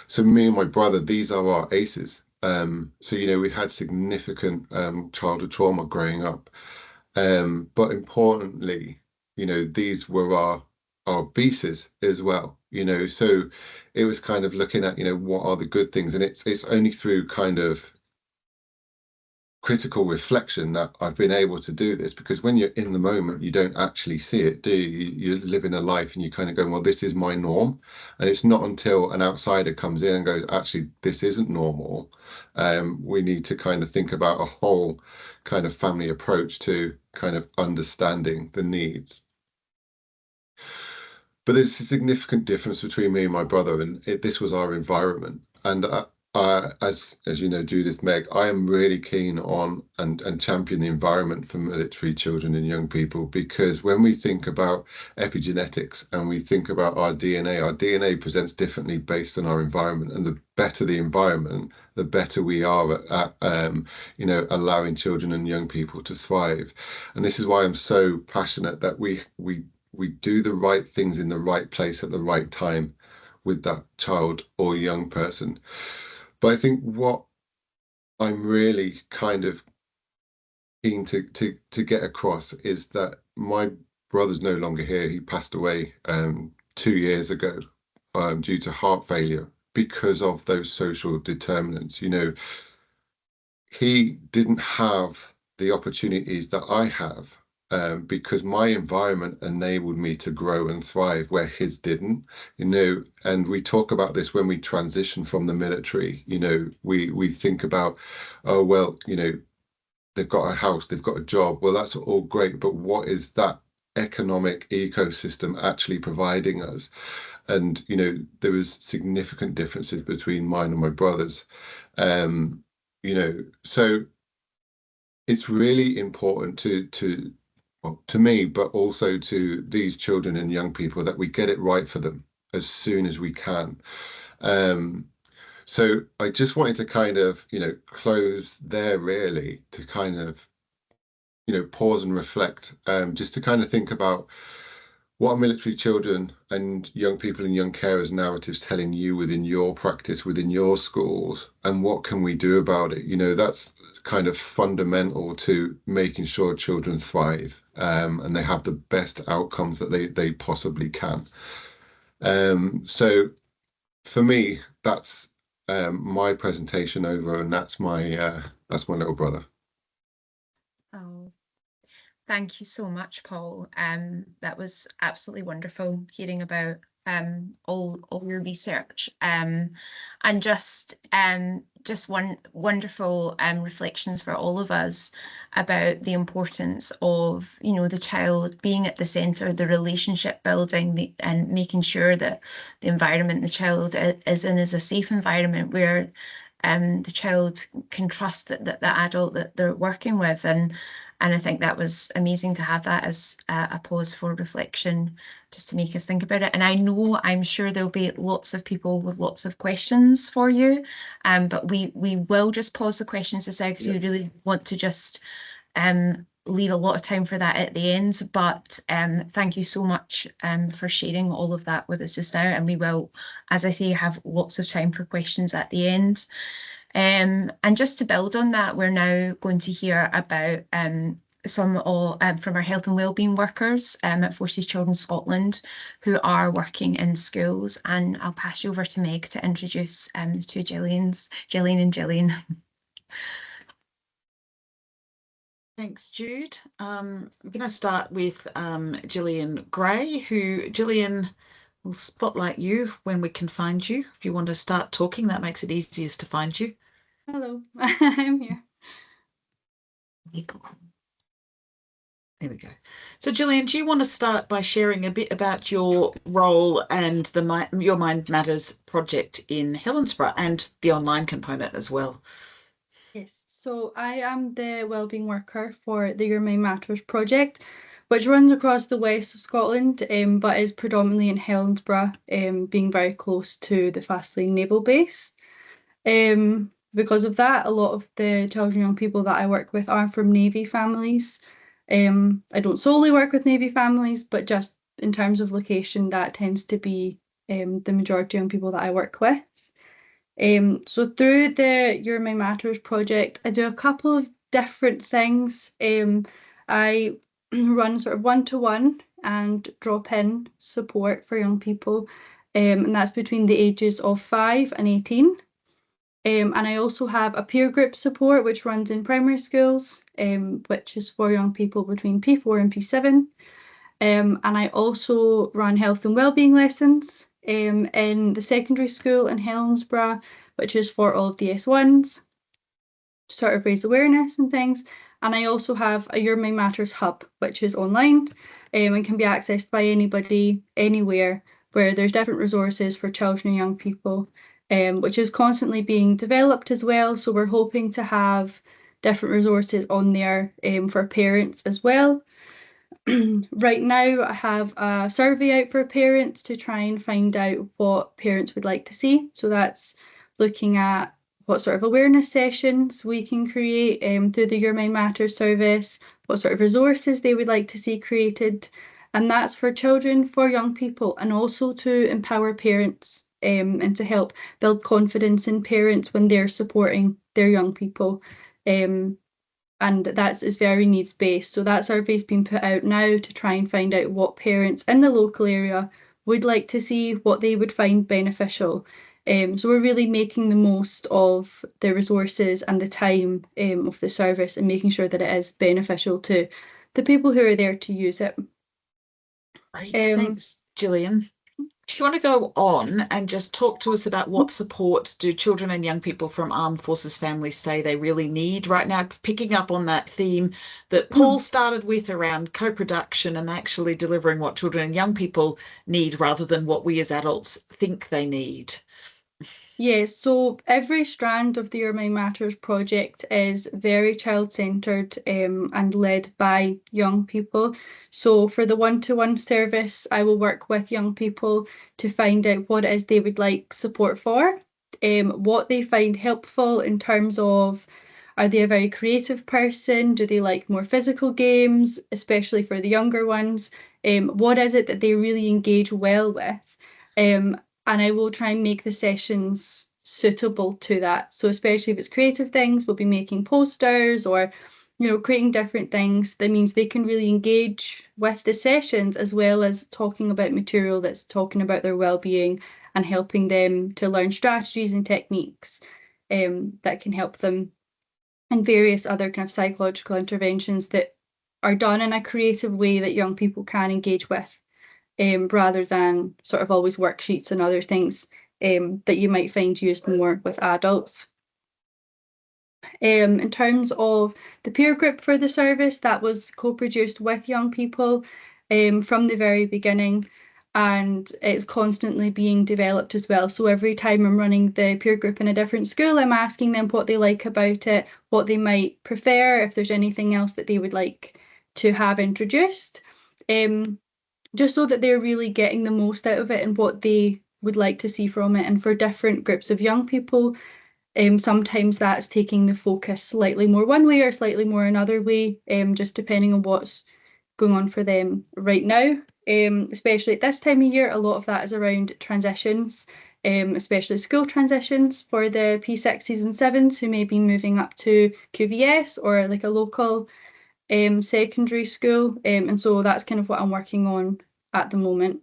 Speaker 2: So me and my brother, these are our aces. So, we had significant childhood trauma growing up. But importantly, these were our pieces as well, so it was kind of looking at, what are the good things, and it's only through kind of critical reflection that I've been able to do this, because when you're in the moment, you don't actually see it, do you? You're living a life and you kind of go, well, this is my norm. And it's not until an outsider comes in and goes, actually, this isn't normal. We need to kind of think about a whole kind of family approach to kind of understanding the needs. But there's a significant difference between me and my brother, and this was our environment. And as you know, Judith, Meg, I am really keen on and champion the environment for military children and young people, because when we think about epigenetics and we think about our DNA presents differently based on our environment, and the better the environment, the better we are at you know, allowing children and young people to thrive. And this is why I'm so passionate that we do the right things in the right place at the right time with that child or young person. But I think what I'm really kind of keen to get across is that my brother's no longer here. He passed away 2 years ago due to heart failure because of those social determinants. You know, he didn't have the opportunities that I have, because my environment enabled me to grow and thrive where his didn't, you know. And we talk about this when we transition from the military. You know, we think about, oh well, you know, they've got a house, they've got a job. Well, that's all great, but what is that economic ecosystem actually providing us? And you know, there was significant differences between mine and my brothers. You know, so it's really important to well, to me, but also to these children and young people, that we get it right for them as soon as we can. Um, so I just wanted to kind of, you know, close there really to kind of, you know, pause and reflect, just to kind of think about what are military children and young people and young carers narratives telling you within your practice, within your schools, and what can we do about it? You know, that's kind of fundamental to making sure children thrive, and they have the best outcomes that they possibly can. So for me, that's my presentation over, and that's my little brother.
Speaker 1: Oh, thank you so much, Paul. That was absolutely wonderful hearing about all your research, and just one wonderful reflections for all of us about the importance of, you know, the child being at the centre, the relationship building, and making sure that the environment the child is in is a safe environment where the child can trust that the adult that they're working with. And I think that was amazing to have that as a pause for reflection, just to make us think about it. And I'm sure there'll be lots of people with lots of questions for you, but we will just pause the questions just now, because we really want to just leave a lot of time for that at the end. But thank you so much for sharing all of that with us just now. And we will, as I say, have lots of time for questions at the end. And just to build on that, we're now going to hear about some from our health and wellbeing workers at Forces Children Scotland, who are working in schools. And I'll pass you over to Meg to introduce the two Gillian and Gillian.
Speaker 4: Thanks, Jude. I'm going to start with Gillian Gray, who, Gillian, will spotlight you when we can find you. If you want to start talking, that makes it easiest to find you.
Speaker 5: Hello, I'm here.
Speaker 4: There we go. So, Gillian, do you want to start by sharing a bit about your role and the Your Mind Matters project in Helensburgh and the online component as well?
Speaker 5: Yes, so I am the wellbeing worker for the Your Mind Matters project, which runs across the west of Scotland, but is predominantly in Helensburgh, being very close to the Fastlane Naval Base. Because of that, a lot of the children and young people that I work with are from Navy families. I don't solely work with Navy families, but just in terms of location, that tends to be the majority of young people that I work with. So through the Your Mind Matters project, I do a couple of different things. I run sort of one-to-one and drop-in support for young people, and that's between the ages of 5 and 18. And I also have a peer group support, which runs in primary schools, which is for young people between P4 and P7. And I also run health and wellbeing lessons in the secondary school in Helensburgh, which is for all of the S1s, sort of raise awareness and things. And I also have a Your Mind Matters hub, which is online and can be accessed by anybody, anywhere, where there's different resources for children and young people. which is constantly being developed as well. So we're hoping to have different resources on there for parents as well. Right now, I have a survey out for parents to try and find out what parents would like to see. So that's looking at what sort of awareness sessions we can create through the Your Mind Matters service, what sort of resources they would like to see created. And that's for children, for young people, and also to empower parents and to help build confidence in parents when they're supporting their young people. And that is very needs based. So that survey's been put out now to try and find out what parents in the local area would like to see, what they would find beneficial. So we're really making the most of the resources and the time of the service and making sure that it is beneficial to the people who are there to use it.
Speaker 4: Great, thanks, Gillian. Do you want to go on and just talk to us about what support do children and young people from armed forces families say they really need right now, picking up on that theme that Paul started with around co-production and actually delivering what children and young people need rather than what we as adults think they need?
Speaker 5: Yes, so every strand of the Your Mind Matters project is very child-centred and led by young people. So for the one-to-one service, I will work with young people to find out what it is they would like support for, what they find helpful in terms of, are they a very creative person? Do they like more physical games, especially for the younger ones? What is it that they really engage well with? And I will try and make the sessions suitable to that. So especially if it's creative things, we'll be making posters or, creating different things. That means they can really engage with the sessions as well as talking about material that's talking about their well-being and helping them to learn strategies and techniques that can help them, and various other kind of psychological interventions that are done in a creative way that young people can engage with. Rather than sort of always worksheets and other things that you might find used more with adults. In terms of the peer group for the service, that was co-produced with young people from the very beginning, and it's constantly being developed as well. So every time I'm running the peer group in a different school, I'm asking them what they like about it, what they might prefer, if there's anything else that they would like to have introduced. Just so that they're really getting the most out of it and what they would like to see from it. And for different groups of young people, sometimes that's taking the focus slightly more one way or slightly more another way, just depending on what's going on for them right now. Especially at this time of year, a lot of that is around transitions, especially school transitions for the P6s and 7s who may be moving up to QVS or like a local secondary school, and so that's kind of what I'm working on at the moment.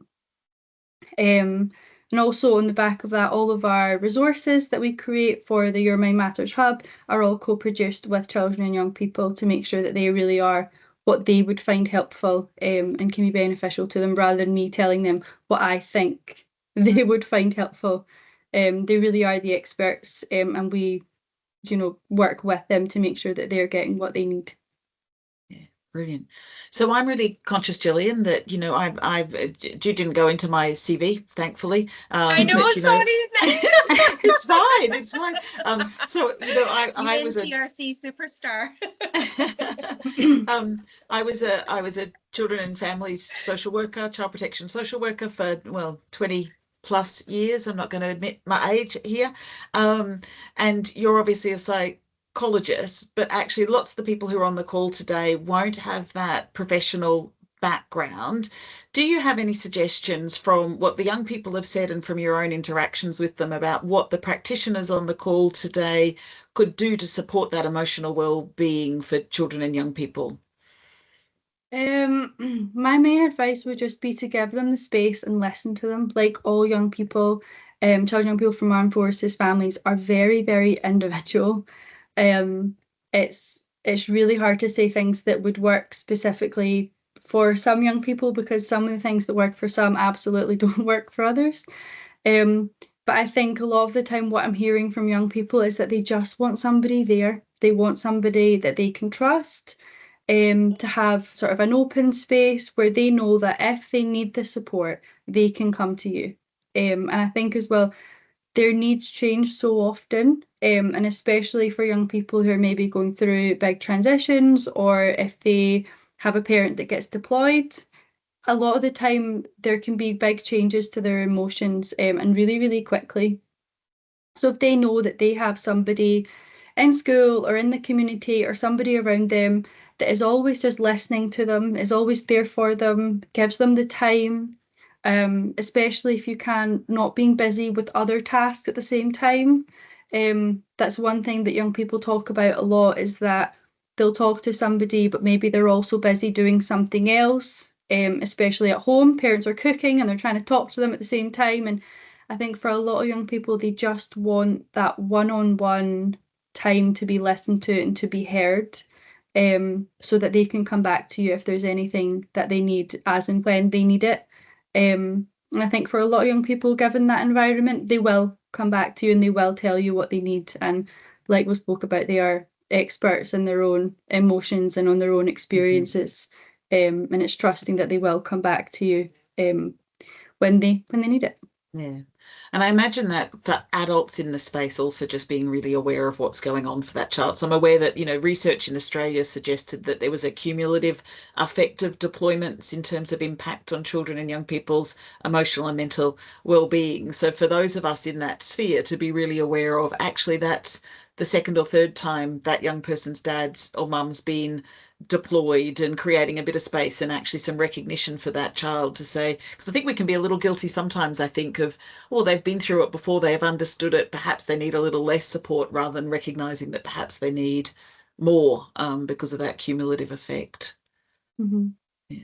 Speaker 5: And also on the back of that, all of our resources that we create for the Your Mind Matters Hub are all co-produced with children and young people to make sure that they really are what they would find helpful and can be beneficial to them, rather than me telling them what I think they would find helpful. They really are the experts, and we, work with them to make sure that they're getting what they need.
Speaker 4: Brilliant. So I'm really conscious, Gillian, that you didn't go into my CV, thankfully.
Speaker 1: I know,
Speaker 4: but,
Speaker 1: sorry.
Speaker 4: It's fine. It's fine. So I was a
Speaker 1: CRC superstar.
Speaker 4: I was a children and families social worker, child protection social worker for 20 plus years. I'm not going to admit my age here. And you're obviously a psychologist, but actually lots of the people who are on the call today won't have that professional background. Do you have any suggestions from what the young people have said and from your own interactions with them about what the practitioners on the call today could do to support that emotional well-being for children and young people?
Speaker 5: My main advice would just be to give them the space and listen to them. Like all young people, children, young people from armed forces families are very, very individual. It's really hard to say things that would work specifically for some young people, because some of the things that work for some absolutely don't work for others. But I think a lot of the time what I'm hearing from young people is that they just want somebody there. They want somebody that they can trust, to have sort of an open space where they know that if they need the support, they can come to you. And I think as well, their needs change so often, and especially for young people who are maybe going through big transitions, or if they have a parent that gets deployed, a lot of the time there can be big changes to their emotions, and really, really quickly. So if they know that they have somebody in school or in the community or somebody around them that is always just listening to them, is always there for them, gives them the time, especially if you can, not being busy with other tasks at the same time. That's one thing that young people talk about a lot, is that they'll talk to somebody, but maybe they're also busy doing something else, especially at home. Parents are cooking and they're trying to talk to them at the same time. And I think for a lot of young people, they just want that one-on-one time to be listened to and to be heard, so that they can come back to you if there's anything that they need as and when they need it. And I think for a lot of young people, given that environment, they will come back to you and they will tell you what they need. And like we spoke about, they are experts in their own emotions and on their own experiences. And it's trusting that they will come back to you when they need it.
Speaker 4: Yeah. And I imagine that for adults in the space also just being really aware of what's going on for that child. So I'm aware that, research in Australia suggested that there was a cumulative effect of deployments in terms of impact on children and young people's emotional and mental well-being. So for those of us in that sphere to be really aware of, actually that's the second or third time that young person's dad's or mum's been deployed, and creating a bit of space and actually some recognition for that child to say, because I think we can be a little guilty sometimes, I think, of, well, they've been through it before, they've understood it, perhaps they need a little less support, rather than recognizing that perhaps they need more, because of that cumulative effect.
Speaker 5: Mm-hmm.
Speaker 4: Yeah.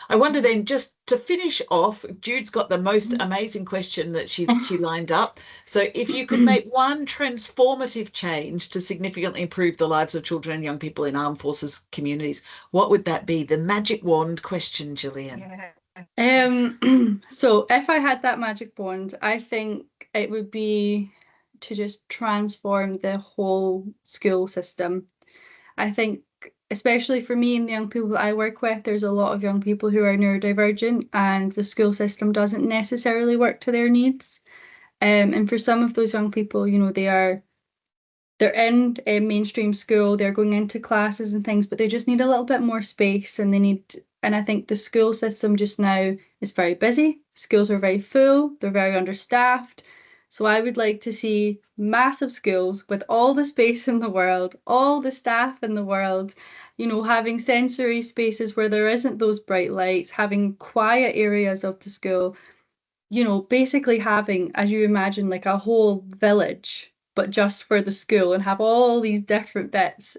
Speaker 4: I wonder then, just to finish off, Jude's got the most amazing question that she lined up. So if you could make one transformative change to significantly improve the lives of children and young people in armed forces communities, what would that be? The magic wand question, Gillian.
Speaker 5: So if I had that magic wand, I think it would be to just transform the whole school system. I think, especially for me and the young people that I work with, there's a lot of young people who are neurodivergent, and the school system doesn't necessarily work to their needs. And for some of those young people, they're in mainstream school, they're going into classes and things, but they just need a little bit more space, and and I think the school system just now is very busy. Schools are very full, they're very understaffed. So I would like to see massive schools with all the space in the world, all the staff in the world, having sensory spaces where there isn't those bright lights, having quiet areas of the school, basically having, as you imagine, like a whole village, but just for the school, and have all these different bits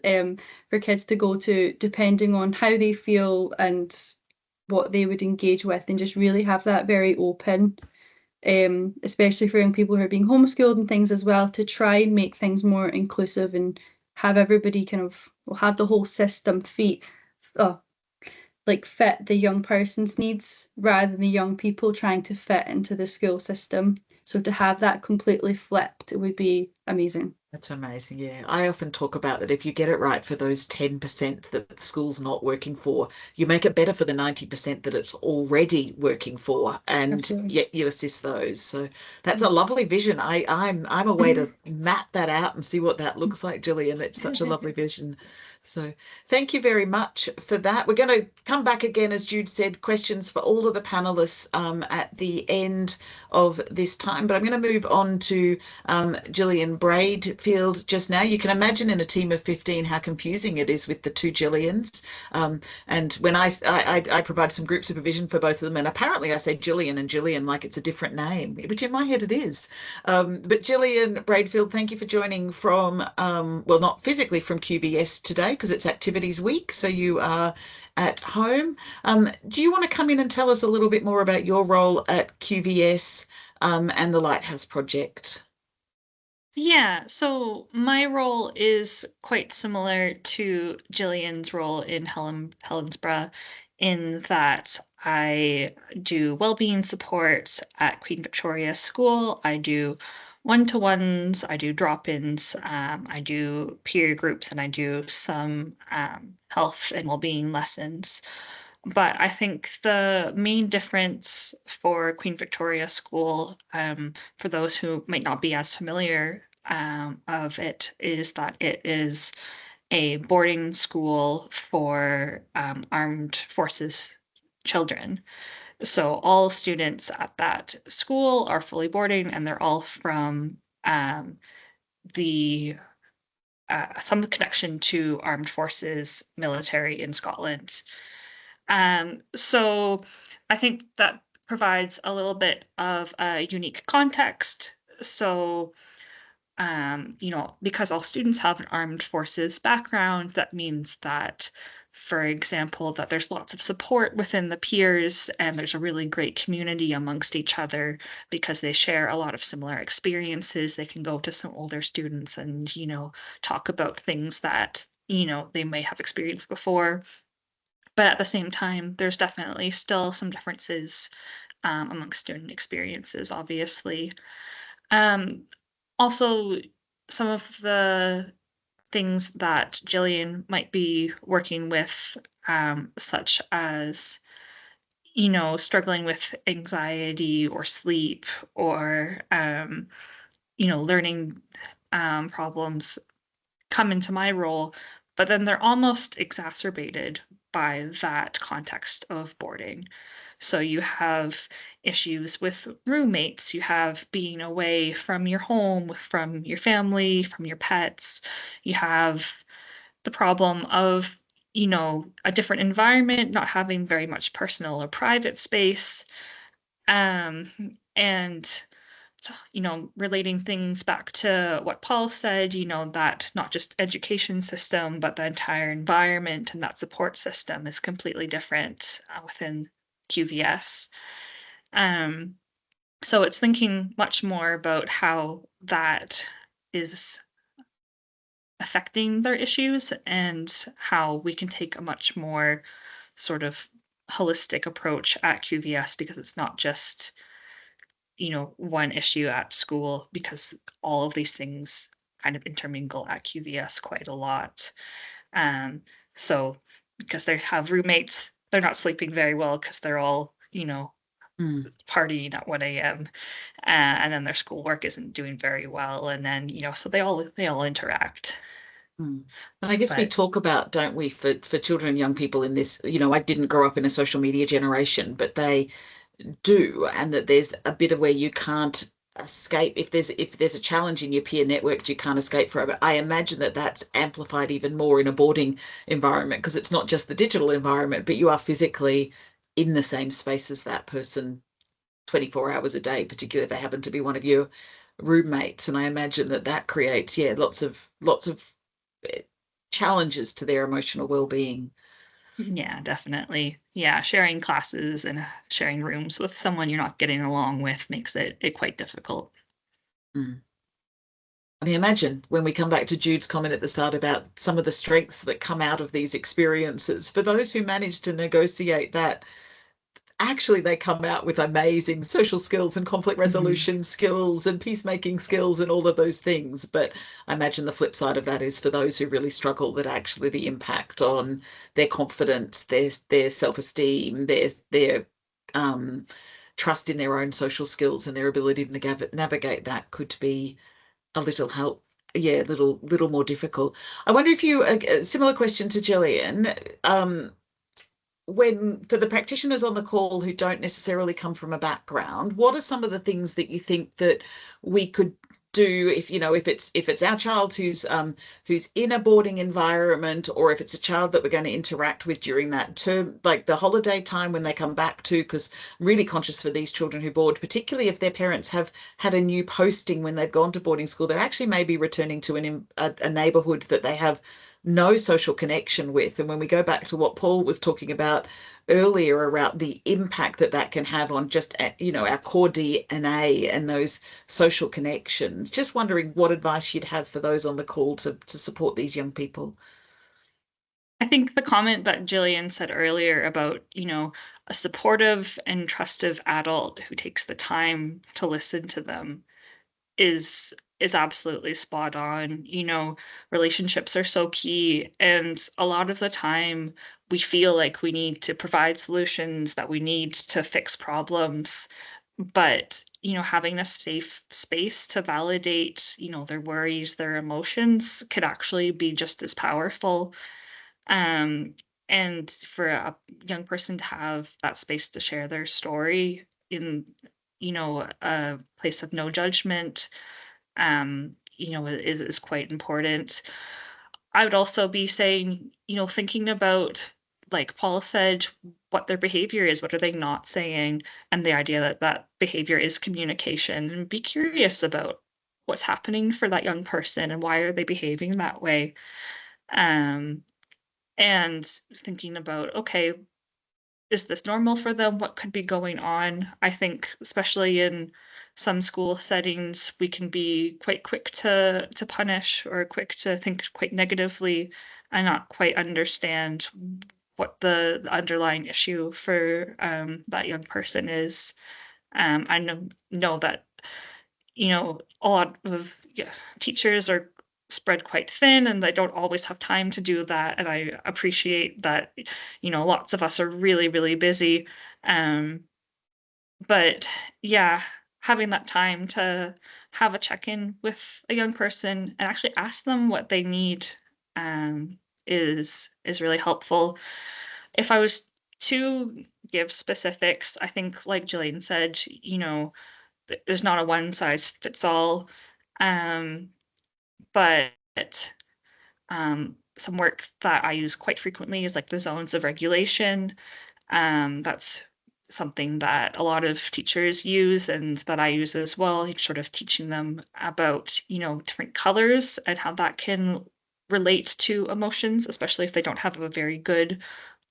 Speaker 5: for kids to go to, depending on how they feel and what they would engage with, and just really have that very open, especially for young people who are being homeschooled and things as well, to try and make things more inclusive and have everybody have the whole system fit the young person's needs, rather than the young people trying to fit into the school system. So to have that completely flipped, it would be amazing.
Speaker 4: That's amazing. Yeah. I often talk about that if you get it right for those 10% that the school's not working for, you make it better for the 90% that it's already working for, and
Speaker 5: Absolutely.
Speaker 4: yet you assist those. So that's a lovely vision. I'm a way to map that out and see what that looks like, Gillian. It's such a lovely vision. So thank you very much for that. We're going to come back again, as Jude said, questions for all of the panelists at the end of this time. But I'm going to move on to Gillian Bradfield just now. You can imagine in a team of 15 how confusing it is with the two Gillians. And when I provide some group supervision for both of them, and apparently I say Gillian and Gillian like it's a different name, which in my head it is. But Gillian Bradfield, thank you for joining from, well, not physically from QVS today because it's activities week, so you are at home. Do you want to come in and tell us a little bit more about your role at QVS and the Lighthouse Project?
Speaker 6: Yeah, so my role is quite similar to Jillian's role in Helensburgh, in that I do wellbeing support at Queen Victoria School. I do one-to-ones, I do drop-ins, I do peer groups, and I do some health and wellbeing lessons. But I think the main difference for Queen Victoria School, for those who might not be as familiar of it, is that it is a boarding school for armed forces children. So all students at that school are fully boarding, and they're all from the some connection to armed forces military in Scotland. So I think that provides a little bit of a unique context. So because all students have an armed forces background, that means that, for example, that there's lots of support within the peers and there's a really great community amongst each other because they share a lot of similar experiences. They can go to some older students and, talk about things that, they may have experienced before. But at the same time, there's definitely still some differences amongst student experiences, obviously. Um, Also, some of the things that Jillian might be working with, such as, struggling with anxiety or sleep or, learning problems come into my role, but then they're almost exacerbated by that context of boarding. So you have issues with roommates, you have being away from your home, from your family, from your pets. You have the problem of, a different environment, not having very much personal or private space. Um, and relating things back to what Paul said, that not just education system, but the entire environment and that support system is completely different within QVS. Um, so it's thinking much more about how that is affecting their issues and how we can take a much more sort of holistic approach at QVS because it's not just one issue at school because all of these things kind of intermingle at QVS quite a lot. Um, so because they have roommates, they're not sleeping very well because they're all, partying at 1 a.m. And then their schoolwork isn't doing very well. And then, so they all interact.
Speaker 4: And I guess we
Speaker 6: But
Speaker 4: talk about, don't we, for children and young people in this, I didn't grow up in a social media generation, but they do, and that there's a bit of where you can't escape if there's a challenge in your peer networks, you can't escape from it. I imagine that that's amplified even more in a boarding environment because it's not just the digital environment, but you are physically in the same space as that person 24 hours a day, particularly if they happen to be one of your roommates. And I imagine that that creates, lots of challenges to their emotional well-being.
Speaker 6: yeah, definitely. Yeah, sharing classes and sharing rooms with someone you're not getting along with makes it quite difficult.
Speaker 4: Mm. I mean, imagine when we come back to Jude's comment at the start about some of the strengths that come out of these experiences. For those who manage to negotiate that, actually they come out with amazing social skills and conflict resolution skills and peacemaking skills and all of those things. But I imagine the flip side of that is for those who really struggle, that actually the impact on their confidence, their self-esteem, their trust in their own social skills and their ability to navigate that could be a little help. Yeah, little more difficult. I wonder if you, a similar question to Gillian, when for the practitioners on the call who don't necessarily come from a background, what are some of the things that you think that we could do if it's our child who's in a boarding environment, or if it's a child that we're going to interact with during that term, like the holiday time when they come back to, because I'm really conscious for these children who board, particularly if their parents have had a new posting when they've gone to boarding school, they're actually maybe returning to a neighborhood that they have no social connection with. And when we go back to what Paul was talking about earlier around the impact that that can have on just our core DNA and those social connections, just wondering what advice you'd have for those on the call to support these young people.
Speaker 6: I think the comment that Jillian said earlier about, a supportive and trustive adult who takes the time to listen to them is is absolutely spot on. Relationships are so key, and a lot of the time we feel like we need to provide solutions, that we need to fix problems. But, having a safe space to validate, their worries, their emotions could actually be just as powerful. Um, and for a young person to have that space to share their story in, a place of no judgment, is quite important. I would also be saying, thinking about, like Paul said, what their behavior is, what are they not saying, and the idea that that behavior is communication, and be curious about what's happening for that young person and why are they behaving that way. Um, and thinking about, okay, is this normal for them? What could be going on? I think, especially in some school settings, we can be quite quick to punish, or quick to think quite negatively, and not quite understand what the underlying issue for that young person is. I know that, a lot of, yeah, teachers are spread quite thin, and they don't always have time to do that. And I appreciate that, lots of us are really, really busy. Um, but yeah, having that time to have a check-in with a young person and actually ask them what they need, um, is really helpful. If I was to give specifics, I think, like Jillian said, there's not a one size fits all. Um, but some work that I use quite frequently is like the zones of regulation. That's something that a lot of teachers use and that I use as well, sort of teaching them about, different colors and how that can relate to emotions, especially if they don't have a very good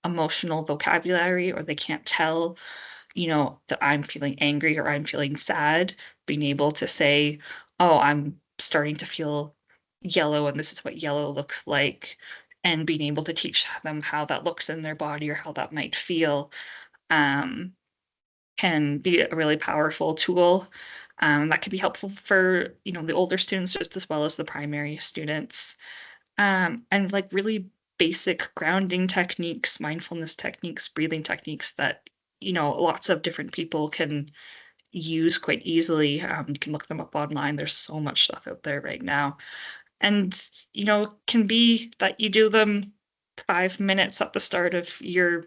Speaker 6: emotional vocabulary, or they can't tell, that I'm feeling angry or I'm feeling sad. Being able to say, oh, I'm starting to feel yellow and this is what yellow looks like, and being able to teach them how that looks in their body or how that might feel, um, can be a really powerful tool. That can be helpful for, the older students just as well as the primary students. And like really basic grounding techniques, mindfulness techniques, breathing techniques that, lots of different people can use quite easily. You can look them up online. There's so much stuff out there right now. And, it can be that you do them 5 minutes at the start of your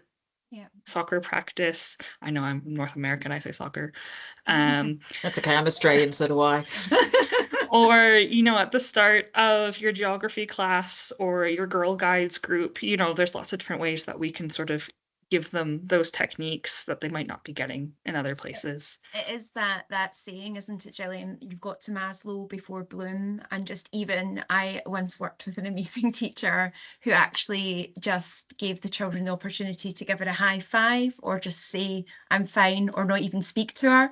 Speaker 1: Yeah.
Speaker 6: soccer practice. I know I'm North American, I say soccer. Um,
Speaker 4: That's okay. I'm Australian, so do I.
Speaker 6: or, at the start of your geography class or your Girl Guides group, there's lots of different ways that we can sort of give them those techniques that they might not be getting in other places.
Speaker 1: It is that saying, isn't it, Gillian? You've got to Maslow before Bloom. And just even, I once worked with an amazing teacher who actually just gave the children the opportunity to give her a high five or just say, I'm fine, or not even speak to her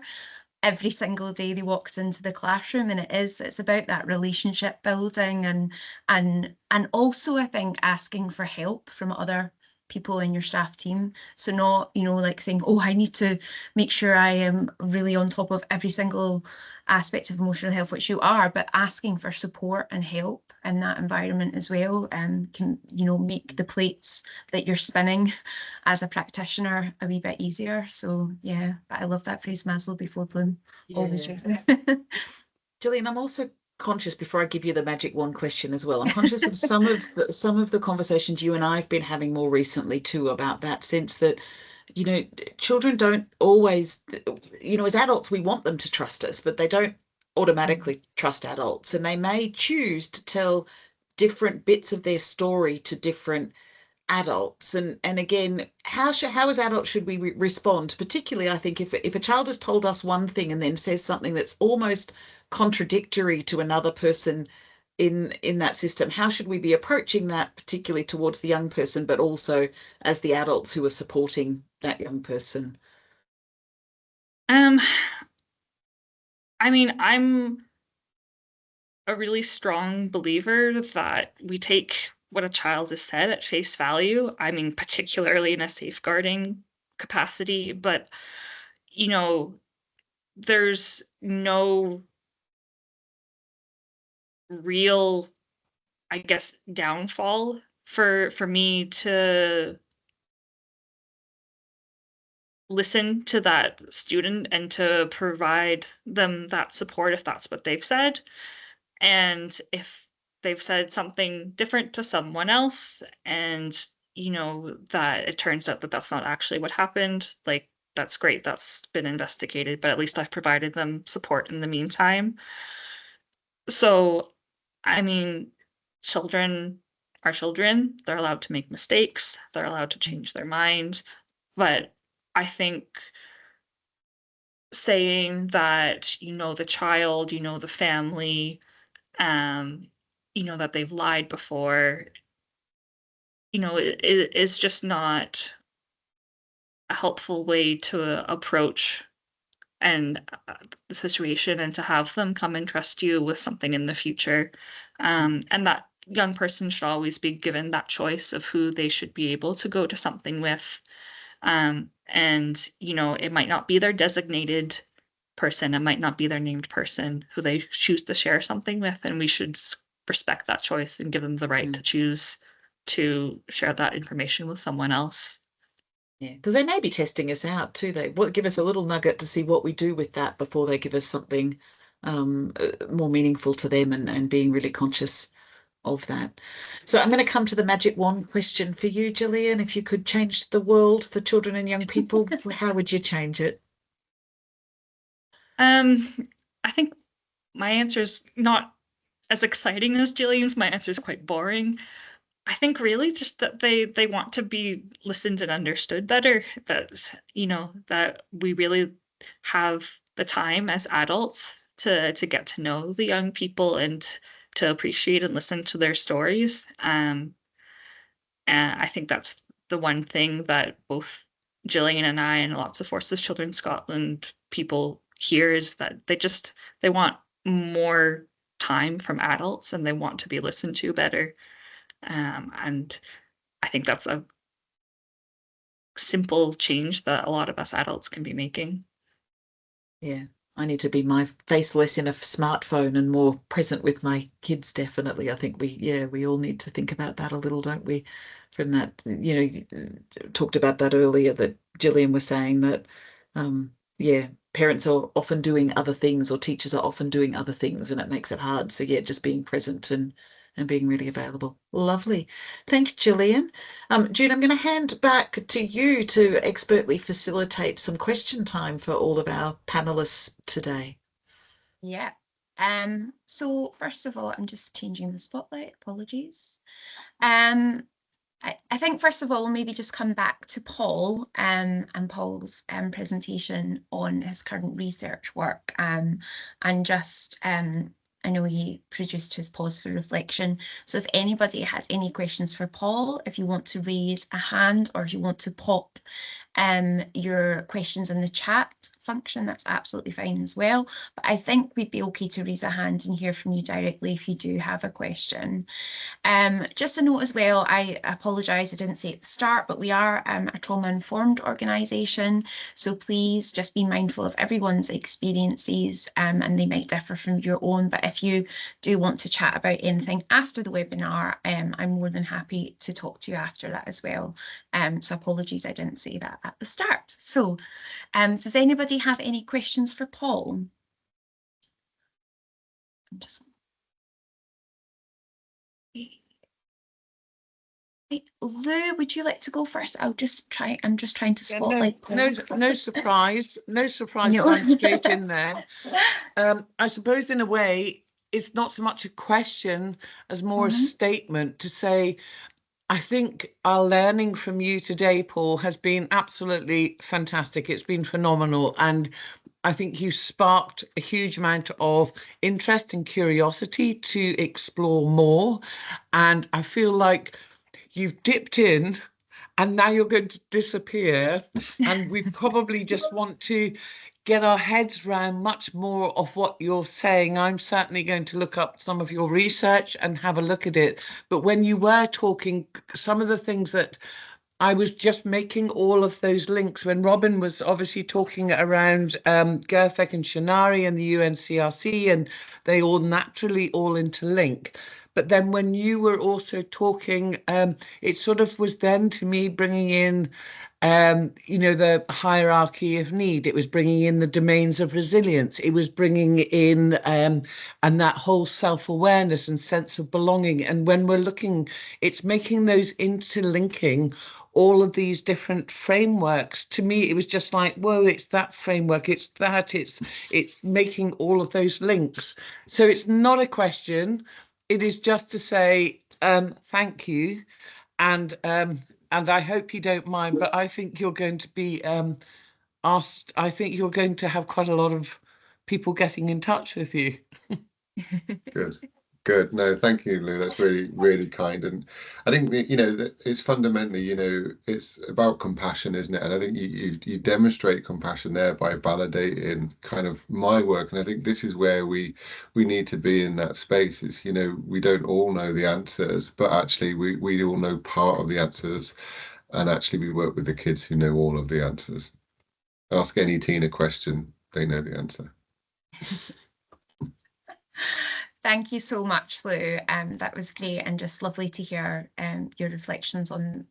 Speaker 1: every single day they walked into the classroom. And it's about that relationship building, and also I think asking for help from other people in your staff team. So not, like saying, oh, I need to make sure I am really on top of every single aspect of emotional health, which you are, but asking for support and help in that environment as well, can, make the plates that you're spinning as a practitioner a wee bit easier. So yeah, but I love that phrase, Maslow before Bloom. Always use it.
Speaker 4: Gillian, I'm also conscious, before I give you the magic wand question as well, I'm conscious of some of the conversations you and I have been having more recently too, about that sense that, children don't always, as adults we want them to trust us, but they don't automatically trust adults, and they may choose to tell different bits of their story to different adults. And again, how as adults should we respond, particularly I think if a child has told us one thing and then says something that's almost contradictory to another person in that system? How should we be approaching that, particularly towards the young person, but also as the adults who are supporting that young person?
Speaker 6: Um, I mean, I'm a really strong believer that we take what a child has said at face value. I mean, particularly in a safeguarding capacity, but, you know, there's no real, I guess, downfall for me to listen to that student and to provide them that support if that's what they've said. And if they've said something different to someone else, and that it turns out that that's not actually what happened, like, that's great, that's been investigated, but at least I've provided them support in the meantime. So, I mean, children are children. They're allowed to make mistakes. They're allowed to change their mind. But I think saying that, the child, the family, um, that they've lied before, it is just not a helpful way to approach and the situation, and to have them come and trust you with something in the future. And that young person should always be given that choice of who they should be able to go to something with. And it might not be their designated person, it might not be their named person who they choose to share something with, and we should respect that choice and give them the right to choose to share that information with someone else.
Speaker 4: Yeah, because they may be testing us out too. They give us a little nugget to see what we do with that before they give us something more meaningful to them, and being really conscious of that. So I'm going to come to the magic wand question for you, Gillian. If you could change the world for children and young people, how would you change it?
Speaker 6: I think my answer is not as exciting as Jillian's. My answer is quite boring. I think really just that they want to be listened and understood better, that that we really have the time as adults to get to know the young people and to appreciate and listen to their stories. And I think that's the one thing that both Gillian and I and lots of Forces Children Scotland people hear, is that they want more time from adults, and they want to be listened to better. And I think that's a simple change that a lot of us adults can be making.
Speaker 4: Yeah, I need to be my face less in a smartphone and more present with my kids, definitely. I think we all need to think about that a little, don't we? From that, you talked about that earlier, that Gillian was saying that, parents are often doing other things, or teachers are often doing other things, and it makes it hard. So yeah, just being present and being really available. Lovely. Thanks, Gillian. Jude, I'm going to hand back to you to expertly facilitate some question time for all of our panelists today.
Speaker 1: Yeah. So first of all, I'm just changing the spotlight. Apologies. I think first of all, maybe just come back to Paul and Paul's presentation on his current research work, and just I know he produced his pause for reflection. So if anybody has any questions for Paul, if you want to raise a hand, or if you want to pop your questions in the chat function, that's absolutely fine as well. But I think we'd be okay to raise a hand and hear from you directly if you do have a question. Just a note as well, I apologise, I didn't say at the start, but we are a trauma-informed organisation, so please just be mindful of everyone's experiences, and they might differ from your own. But if you do want to chat about anything after the webinar, I'm more than happy to talk to you after that as well. So apologies, I didn't say that at the start. So does anybody have any questions for Paul? Lou, would you like to go first? I'm just trying to spotlight Paul.
Speaker 7: No surprise. No surprise.
Speaker 1: No.
Speaker 7: I'm straight in there. I suppose in a way it's not so much a question as more a statement to say, I think our learning from you today, Paul, has been absolutely fantastic. It's been phenomenal. And I think you sparked a huge amount of interest and curiosity to explore more. And I feel like you've dipped in and now you're going to disappear. And we probably just want to get our heads around much more of what you're saying. I'm certainly going to look up some of your research and have a look at it. But when you were talking, some of the things that I was just making all of those links when Robin was obviously talking around GERFEC and Shinari and the UNCRC, and they all naturally all interlink. But then when you were also talking, it sort of was then to me bringing in, the hierarchy of need. It was bringing in the domains of resilience. It was bringing in, and that whole self-awareness and sense of belonging. And when we're looking, it's making those interlinking all of these different frameworks. To me, it was just like, whoa, it's that framework, it's that, it's making all of those links. So it's not a question. It is just to say thank you, and I hope you don't mind, but I think you're going to be asked. I think you're going to have quite a lot of people getting in touch with you.
Speaker 2: Good. No, thank you, Lou. That's really, really kind. And I think that it's fundamentally, it's about compassion, isn't it? And I think you demonstrate compassion there by validating kind of my work. And I think this is where we need to be in that space. Is we don't all know the answers, but actually we all know part of the answers. And actually we work with the kids who know all of the answers. Ask any teen a question, they know the answer.
Speaker 1: Thank you so much, Lou. That was great and just lovely to hear your reflections on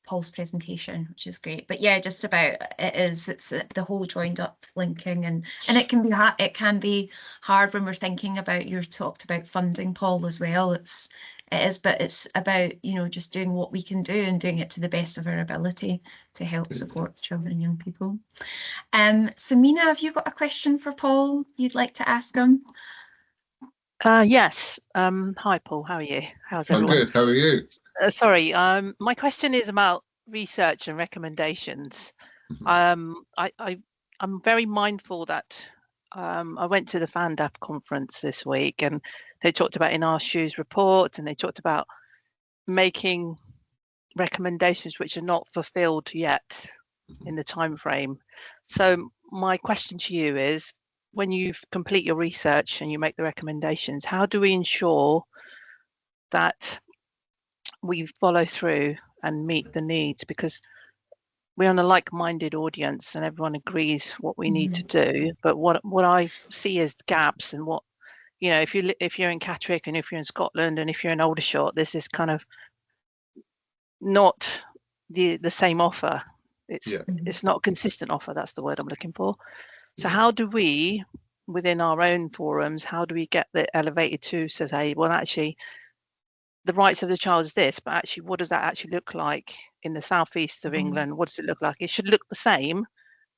Speaker 1: Paul's presentation, which is great. But yeah, just about it's the whole joined up linking, and it can be hard when we're thinking about, you talked about funding, Paul, as well. It is, but it's about just doing what we can do and doing it to the best of our ability to help support children and young people. So Mina, have you got a question for Paul you'd like to ask him?
Speaker 8: Yes. Hi, Paul. How are you? How's everyone?
Speaker 2: I'm good. How are you?
Speaker 8: Sorry. My question is about research and recommendations. I'm very mindful that I went to the FANDAP conference this week, and they talked about In Our Shoes report, and they talked about making recommendations which are not fulfilled yet in the time frame. So my question to you is, when you complete your research and you make the recommendations, how do we ensure that we follow through and meet the needs? Because we're on a like-minded audience and everyone agrees what we need to do. But what I see as gaps, and what, if you're in Catterick and if you're in Scotland and if you're in Aldershot, this is kind of not the same offer. It's not a consistent offer. That's the word I'm looking for. So how do we, within our own forums, how do we get the elevated to say, well, actually, the rights of the child is this, but actually, what does that actually look like in the southeast of England? What does it look like? It should look the same,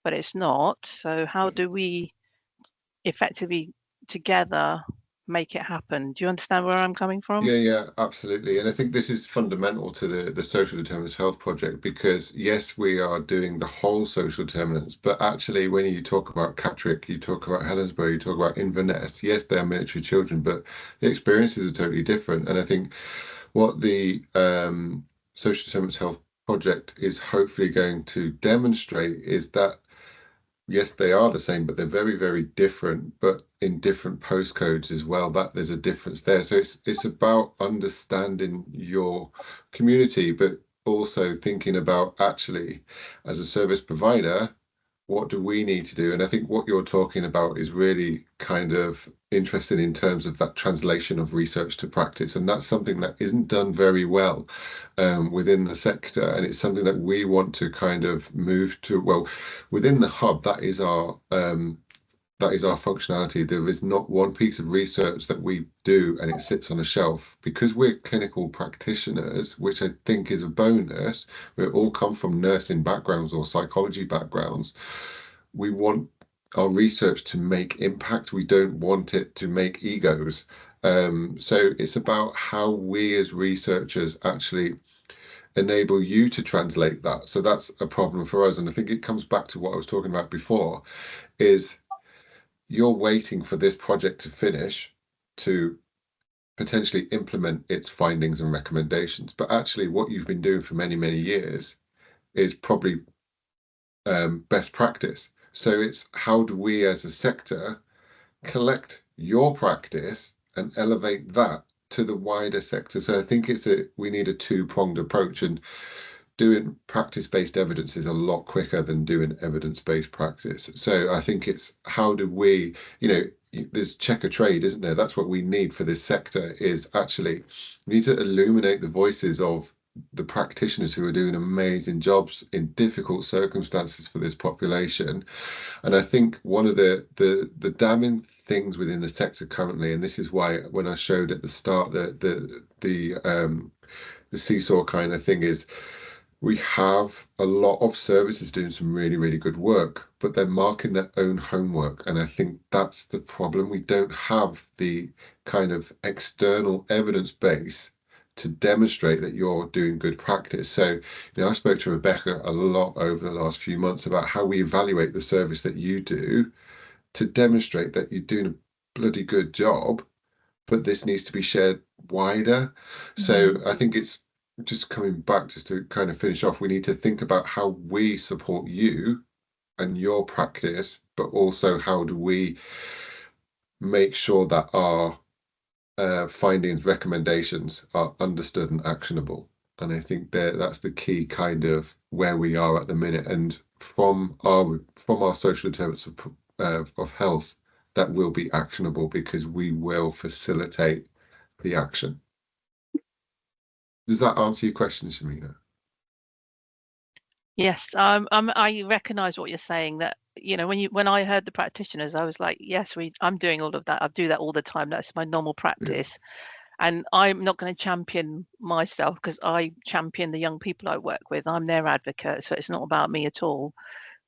Speaker 8: but it's not. So how do we effectively together make it happen? Do you understand where I'm coming from?
Speaker 2: Yeah, absolutely. And I think this is fundamental to the social determinants of health project, because yes, we are doing the whole social determinants, but actually when you talk about Catterick, you talk about Helensburgh, you talk about Inverness, yes, they are military children, but the experiences are totally different. And I think what the social determinants of health project is hopefully going to demonstrate is that yes, they are the same, but they're very, very different, but in different postcodes as well. That there's a difference there. So it's about understanding your community, but also thinking about, actually, as a service provider, what do we need to do? And I think what you're talking about is really kind of interesting in terms of that translation of research to practice. And that's something that isn't done very well within the sector. And it's something that we want to kind of move to. Well, within the hub, that is our functionality. There is not one piece of research that we do and it sits on a shelf, because we're clinical practitioners, which I think is a bonus. We all come from nursing backgrounds or psychology backgrounds. We want our research to make impact. We don't want it to make egos. So it's about how we as researchers actually enable you to translate that. So that's a problem for us. And I think it comes back to what I was talking about before, is you're waiting for this project to finish to potentially implement its findings and recommendations. But actually what you've been doing for many, many years is probably best practice. So it's how do we as a sector collect your practice and elevate that to the wider sector. So I think we need a two-pronged approach. And doing practice-based evidence is a lot quicker than doing evidence-based practice. So I think it's how do we, there's check a trade, isn't there? That's what we need for this sector, is actually we need to illuminate the voices of the practitioners who are doing amazing jobs in difficult circumstances for this population. And I think one of the damning things within the sector currently, and this is why when I showed at the start the seesaw kind of thing, is we have a lot of services doing some really, really good work, but they're marking their own homework. And I think that's the problem. We don't have the kind of external evidence base to demonstrate that you're doing good practice. So, I spoke to Rebecca a lot over the last few months about how we evaluate the service that you do to demonstrate that you're doing a bloody good job, but this needs to be shared wider. So I think it's just coming back, just to kind of finish off, we need to think about how we support you and your practice, but also how do we make sure that our findings, recommendations are understood and actionable. And I think that's the key kind of where we are at the minute. And from our social determinants of health, that will be actionable because we will facilitate the action. Does that answer your question, Shamina?
Speaker 8: Yes, I recognise what you're saying. That when I heard the practitioners, I was like, yes, I'm doing all of that. I do that all the time. That's my normal practice, and I'm not going to champion myself because I champion the young people I work with. I'm their advocate, so it's not about me at all.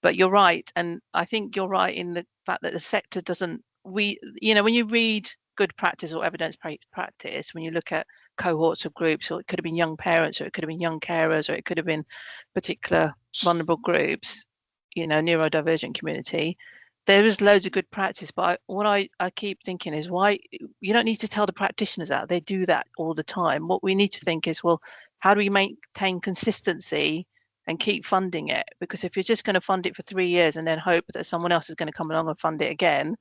Speaker 8: But you're right, and I think you're right in the fact that the sector doesn't. When you read good practice or evidence-based practice, when you look at cohorts of groups, or it could have been young parents, or it could have been young carers, or it could have been particular vulnerable groups, neurodivergent community, there is loads of good practice. But what I keep thinking is, why you don't need to tell the practitioners that. They do that all the time. What we need to think is, well, how do we maintain consistency and keep funding it? Because if you're just going to fund it for 3 years and then hope that someone else is going to come along and fund it again,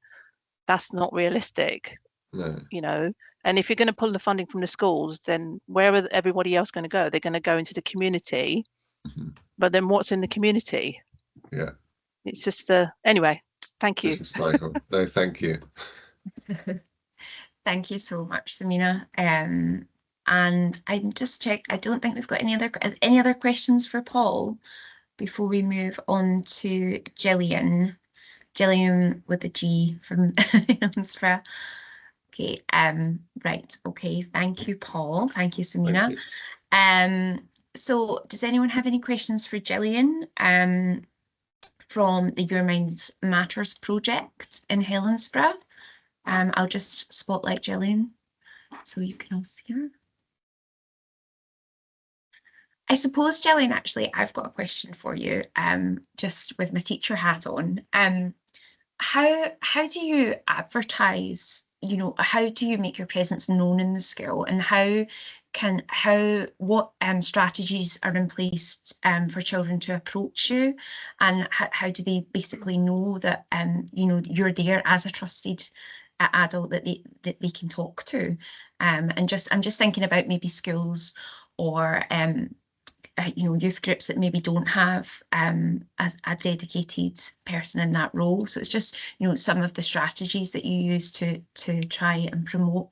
Speaker 8: that's not realistic.
Speaker 2: No.
Speaker 8: And if you're going to pull the funding from the schools, then where are everybody else going to go? They're going to go into the community. But then what's in the community?
Speaker 2: Yeah.
Speaker 8: It's just anyway, thank you.
Speaker 2: It's a cycle. No, thank you.
Speaker 1: Thank you so much, Samina. And I just checked, I don't think we've got any other questions for Paul before we move on to Gillian. Gillian with a G from Helensburgh. Okay, right, okay, thank you, Paul. Thank you, Samina. So does anyone have any questions for Gillian from the Your Mind Matters project in Helensburgh? I'll just spotlight Gillian so you can all see her. I suppose, Gillian, actually, I've got a question for you, just with my teacher hat on. How do you advertise, how do you make your presence known in the school, and what strategies are in place for children to approach you, and how do they basically know that you're there as a trusted adult that they can talk to, and I'm just thinking about maybe schools or youth groups that maybe don't have a dedicated person in that role. So it's just some of the strategies that you use to try and promote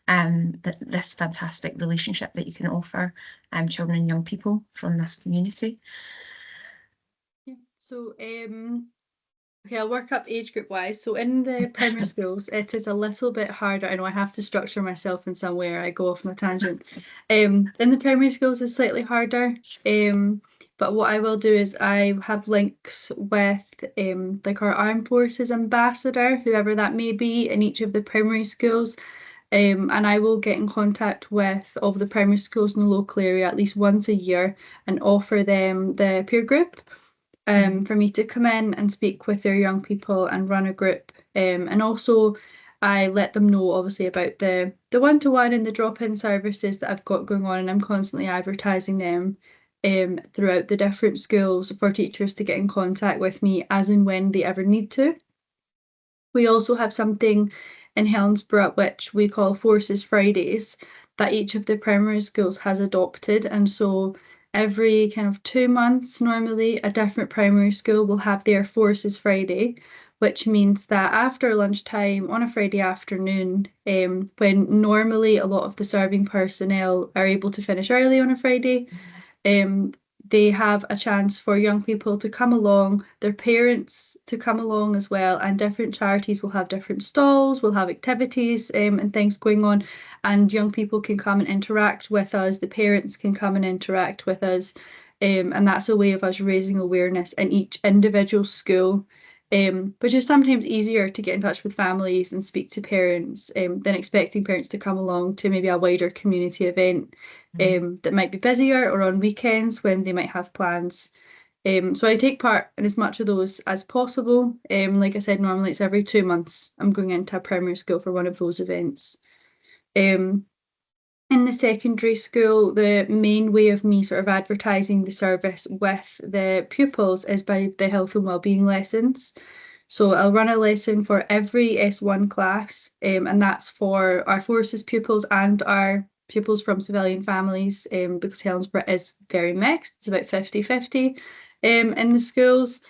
Speaker 1: this fantastic relationship that you can offer children and young people from this community.
Speaker 5: Yeah. So okay, I'll work up age group wise. So in the primary schools, it is a little bit harder. I know I have to structure myself in some way or I go off on a tangent. In the primary schools, it's slightly harder. But what I will do is I have links with like our armed forces ambassador, whoever that may be, in each of the primary schools. And I will get in contact with all of the primary schools in the local area at least once a year and offer them the peer group. For me to come in and speak with their young people and run a group. And also I let them know obviously about the one-to-one and the drop-in services that I've got going on, and I'm constantly advertising them throughout the different schools for teachers to get in contact with me as and when they ever need to. We also have something in Helensburgh which we call Forces Fridays that each of the primary schools has adopted, and so every kind of 2 months, normally, a different primary school will have their Forces Friday, which means that after lunchtime on a Friday afternoon, when normally a lot of the serving personnel are able to finish early on a Friday, they have a chance for young people to come along, their parents to come along as well, and different charities will have different stalls, will have activities and things going on, and young people can come and interact with us, the parents can come and interact with us, and that's a way of us raising awareness in each individual school, which is sometimes easier to get in touch with families and speak to parents than expecting parents to come along to maybe a wider community event that might be busier or on weekends when they might have plans. So I take part in as much of those as possible. Like I said, normally it's every 2 months I'm going into a primary school for one of those events. In the secondary school, the main way of me sort of advertising the service with the pupils is by the health and wellbeing lessons. So I'll run a lesson for every S1 class, and that's for our Forces pupils and our pupils from civilian families, because Helensburgh is very mixed. It's about 50-50 in the schools.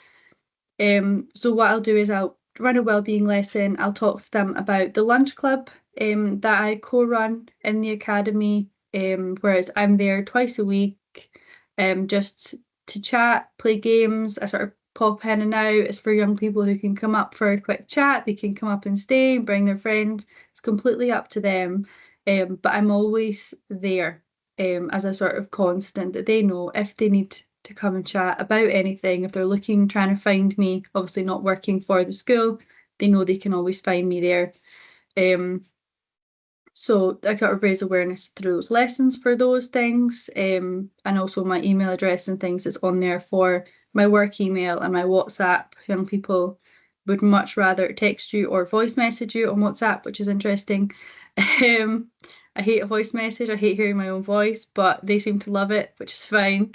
Speaker 5: So what I'll do is I'll run a wellbeing lesson. I'll talk to them about the lunch club that I co-run in the academy, whereas I'm there twice a week, just to chat, play games. I sort of pop in and out. It's for young people who can come up for a quick chat. They can come up and stay and bring their friends. It's completely up to them. But I'm always there as a sort of constant that they know if they need to come and chat about anything, if they're looking, trying to find me, obviously not working for the school, they know they can always find me there. So I kind of raise awareness through those lessons for those things, and also my email address and things is on there for my work email and my WhatsApp. Young people would much rather text you or voice message you on WhatsApp, which is interesting. I hate a voice message. I hate hearing my own voice, but they seem to love it, which is fine.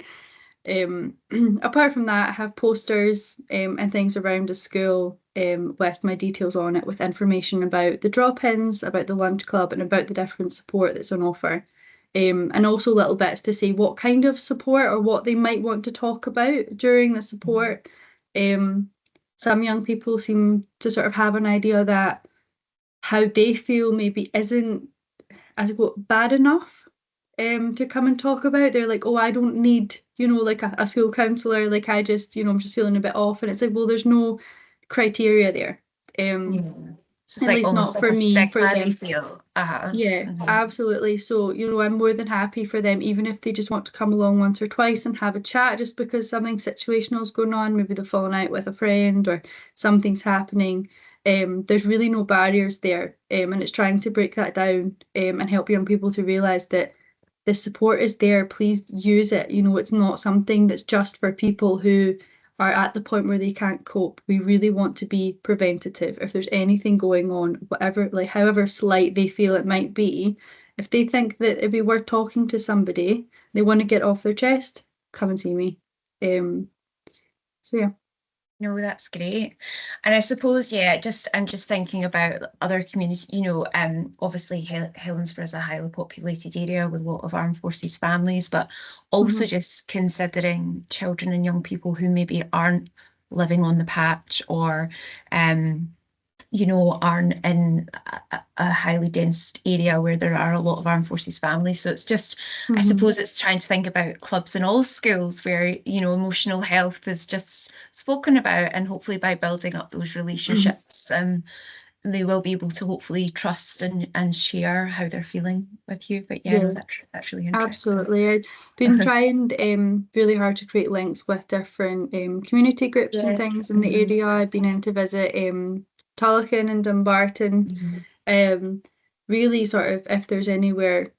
Speaker 5: Apart from that, I have posters and things around the school with my details on it, with information about the drop-ins, about the lunch club, and about the different support that's on offer. And also little bits to say what kind of support or what they might want to talk about during the support. Some young people seem to sort of have an idea that how they feel maybe isn't as bad enough to come and talk about. They're like, oh, I don't need, like a school counsellor, like I just, I'm just feeling a bit off. And it's like, well, there's no criteria there.
Speaker 1: So it's
Speaker 5: at
Speaker 1: like
Speaker 5: least
Speaker 1: almost
Speaker 5: not
Speaker 1: like
Speaker 5: for
Speaker 1: a
Speaker 5: me, for
Speaker 1: stigma they
Speaker 5: them.
Speaker 1: feel.
Speaker 5: Yeah, absolutely. So, I'm more than happy for them, even if they just want to come along once or twice and have a chat, just because something situational is going on, maybe they're falling out with a friend or something's happening. There's really no barriers there, and it's trying to break that down and help young people to realise that the support is there. Please use it. It's not something that's just for people who are at the point where they can't cope. We really want to be preventative. If there's anything going on, whatever, like however slight they feel it might be, if they think that it'd be worth talking to somebody, they want to get off their chest, come and see me. So yeah.
Speaker 1: No, that's great. And I suppose, I'm just thinking about other communities, obviously Helensburgh is a highly populated area with a lot of armed forces families, but also just considering children and young people who maybe aren't living on the patch or, aren't in a highly dense area where there are a lot of armed forces families. So it's just, I suppose it's trying to think about clubs in all schools where, emotional health is just spoken about, and hopefully by building up those relationships, they will be able to hopefully trust and share how they're feeling with you. But no, that's really interesting.
Speaker 5: Absolutely. I've been trying really hard to create links with different community groups and things in the area. I've been in to visit Tullochen and Dumbarton. Really sort of, if there's anywhere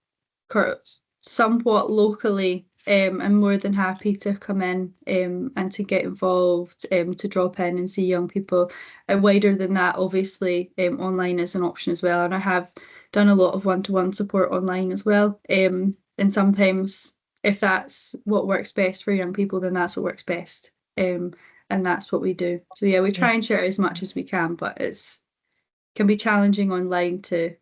Speaker 5: somewhat locally, I'm more than happy to come in and to get involved, to drop in and see young people. Wider than that, obviously, online is an option as well. And I have done a lot of one-to-one support online as well. And sometimes if that's what works best for young people, then that's what works best. And that's what we do. So we try and share as much as we can, but can be challenging online to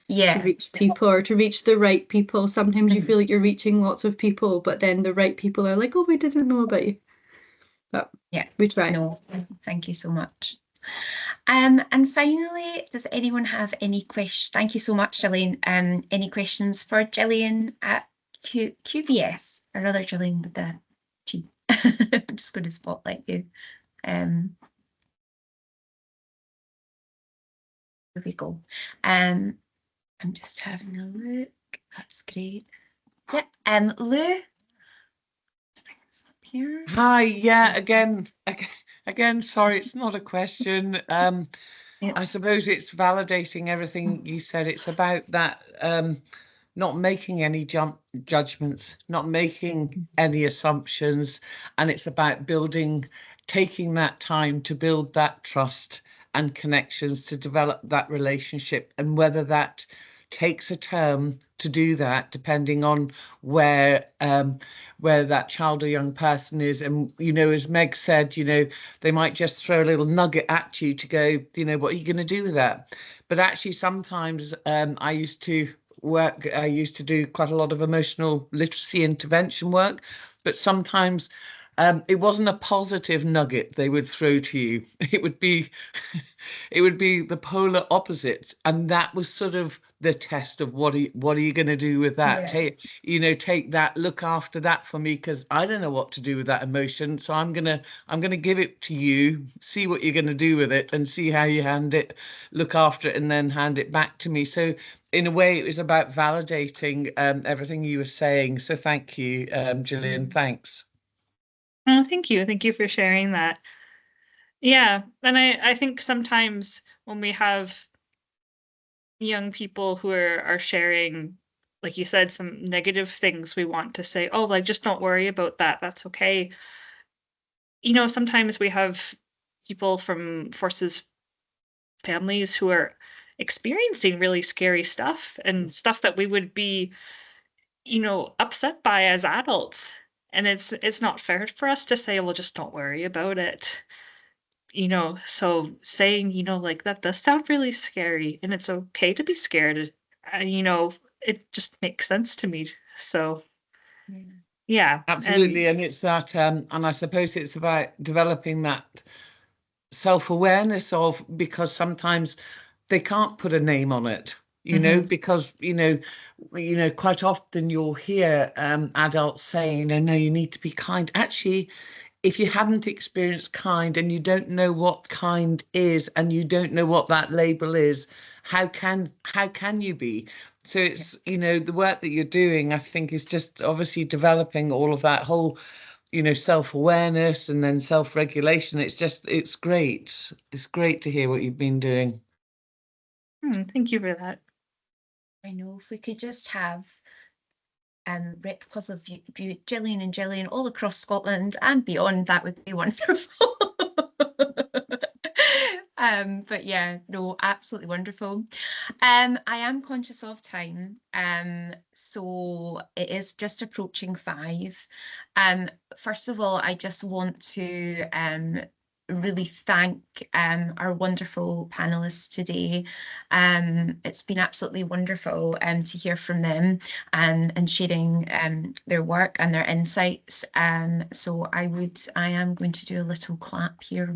Speaker 1: Yeah.
Speaker 5: to reach people or to reach the right people. Sometimes you
Speaker 1: Mhm.
Speaker 5: feel like you're reaching lots of people, but then the right people are like, oh, we didn't know about you. But
Speaker 1: Yeah,
Speaker 5: we try.
Speaker 1: no, thank you so much. And finally, does anyone have any questions? Thank you so much, Gillian. Any questions for Gillian at QVS, or rather Gillian with the G. I'm just going to spotlight you. Here we go. I'm just having a look. That's great. Yeah. Lou. Let's bring this up here.
Speaker 7: Hi, yeah, again, sorry, it's not a question.
Speaker 1: Yeah.
Speaker 7: I suppose it's validating everything you said. It's about that not making any judgments, not making any assumptions, and it's about taking that time to build that trust and connections to develop that relationship, and whether that takes a term to do that, depending on where that child or young person is. And, you know, as Meg said, you know, they might just throw a little nugget at you to go, you know, what are you going to do with that? But actually, sometimes I used to do quite a lot of emotional literacy intervention work, but sometimes it wasn't a positive nugget they would throw to you. It would be the polar opposite, and that was sort of the test of what are you going to do with that?
Speaker 1: Yeah.
Speaker 7: Take that, look after that for me, because I don't know what to do with that emotion. So I'm gonna give it to you, see what you're gonna do with it, and see how you look after it, and then hand it back to me. So in a way, it was about validating everything you were saying. So thank you, Gillian. Thanks.
Speaker 6: Oh, thank you. Thank you for sharing that. Yeah. And I think sometimes when we have young people who are sharing, like you said, some negative things, we want to say, oh, like, just don't worry about that. That's okay. You know, sometimes we have people from forces families who are experiencing really scary stuff and stuff that we would be, you know, upset by as adults. And it's not fair for us to say, well, just don't worry about it. You know, so saying, you know, like, that does sound really scary and it's okay to be scared. You know, it just makes sense to me. So
Speaker 1: Yeah.
Speaker 6: yeah.
Speaker 7: Absolutely. And it's that, and I suppose it's about developing that self-awareness of, because sometimes they can't put a name on it, you know, because quite often you'll hear adults saying, no, you need to be kind. Actually, if you haven't experienced kind and you don't know what kind is, and you don't know what that label is, how can you be? So it's, you know, the work that you're doing, I think, is just obviously developing all of that whole, you know, self-awareness and then self-regulation. It's great. It's great to hear what you've been doing.
Speaker 6: Thank you for that.
Speaker 1: I know, if we could just have replicas of Gillian and Gillian all across Scotland and beyond, that would be wonderful. But yeah, no, absolutely wonderful. I am conscious of time, so it is just approaching 5. First of all, I just want to really thank our wonderful panelists today. It's been absolutely wonderful to hear from them and sharing their work and their insights. So I am going to do a little clap here.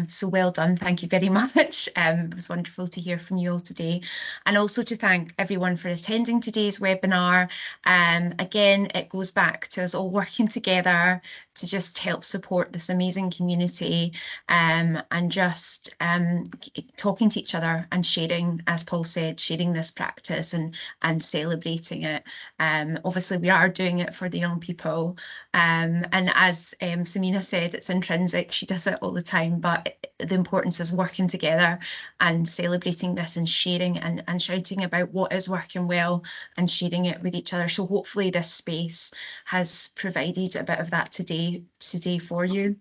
Speaker 1: So well done. Thank you very much. It was wonderful to hear from you all today. And also to thank everyone for attending today's webinar. Again, it goes back to us all working together to just help support this amazing community, and just talking to each other and sharing, as Paul said, sharing this practice and celebrating it. Obviously, we are doing it for the young people. And as Samina said, it's intrinsic. She does it all the time, but the importance is working together and celebrating this and sharing and shouting about what is working well and sharing it with each other. So hopefully this space has provided a bit of that today for you.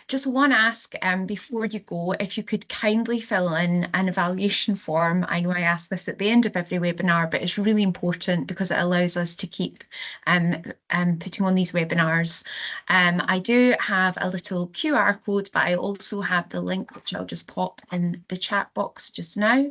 Speaker 1: Just one ask before you go, if you could kindly fill in an evaluation form. I know I ask this at the end of every webinar, but it's really important because it allows us to keep putting on these webinars. I do have a little QR code, but I also have the link, which I'll just pop in the chat box just now.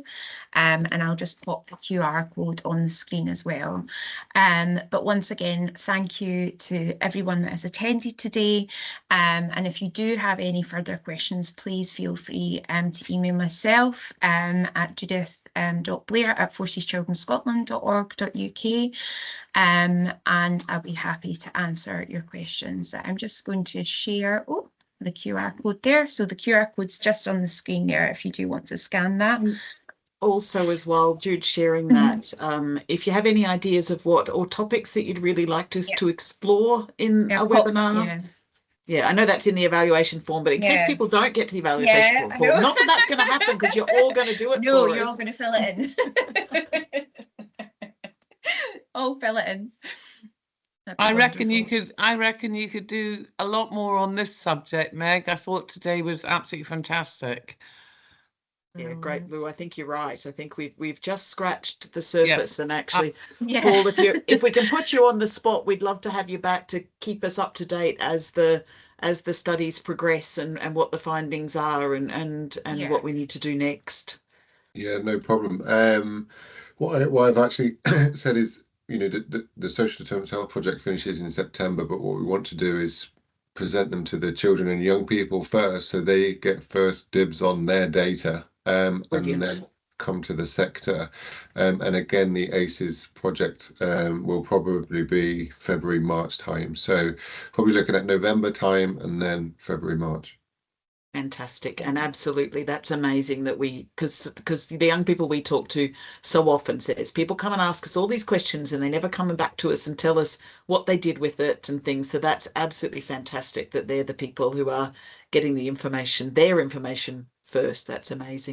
Speaker 1: And I'll just pop the QR code on the screen as well. But once again, thank you to everyone that has attended today. And if you do have any further questions, please feel free to email myself at judith.blair@forceschildrenscotland.org.uk. And I'll be happy to answer your questions. I'm just going to share the QR code there. So the QR code's just on the screen there if you do want to scan that.
Speaker 4: Also, as well, Jude, sharing that, if you have any ideas of what or topics that you'd really like us to explore in a webinar. Yeah, I know that's in the evaluation form, but in case people don't get to the evaluation form, not that that's going to happen because you're all going to do it.
Speaker 1: No, you're all going to fill it in. All fill it in.
Speaker 7: I reckon you could do a lot more on this subject, Meg. I thought today was absolutely fantastic.
Speaker 4: Yeah, great, Lou. I think you're right. I think we've just scratched the surface, and actually, Paul, if we can put you on the spot, we'd love to have you back to keep us up to date as the studies progress and what the findings are and what we need to do next.
Speaker 2: Yeah, no problem. What I've actually said is, the social determinants health project finishes in September, but what we want to do is present them to the children and young people first, so they get first dibs on their data. And then come to the sector. And again, the ACEs project will probably be February, March time. So probably looking at November time and then February, March.
Speaker 4: Fantastic. And absolutely, that's amazing that because the young people we talk to so often says people come and ask us all these questions and they never come back to us and tell us what they did with it and things. So that's absolutely fantastic that they're the people who are getting the information, their information first. That's amazing.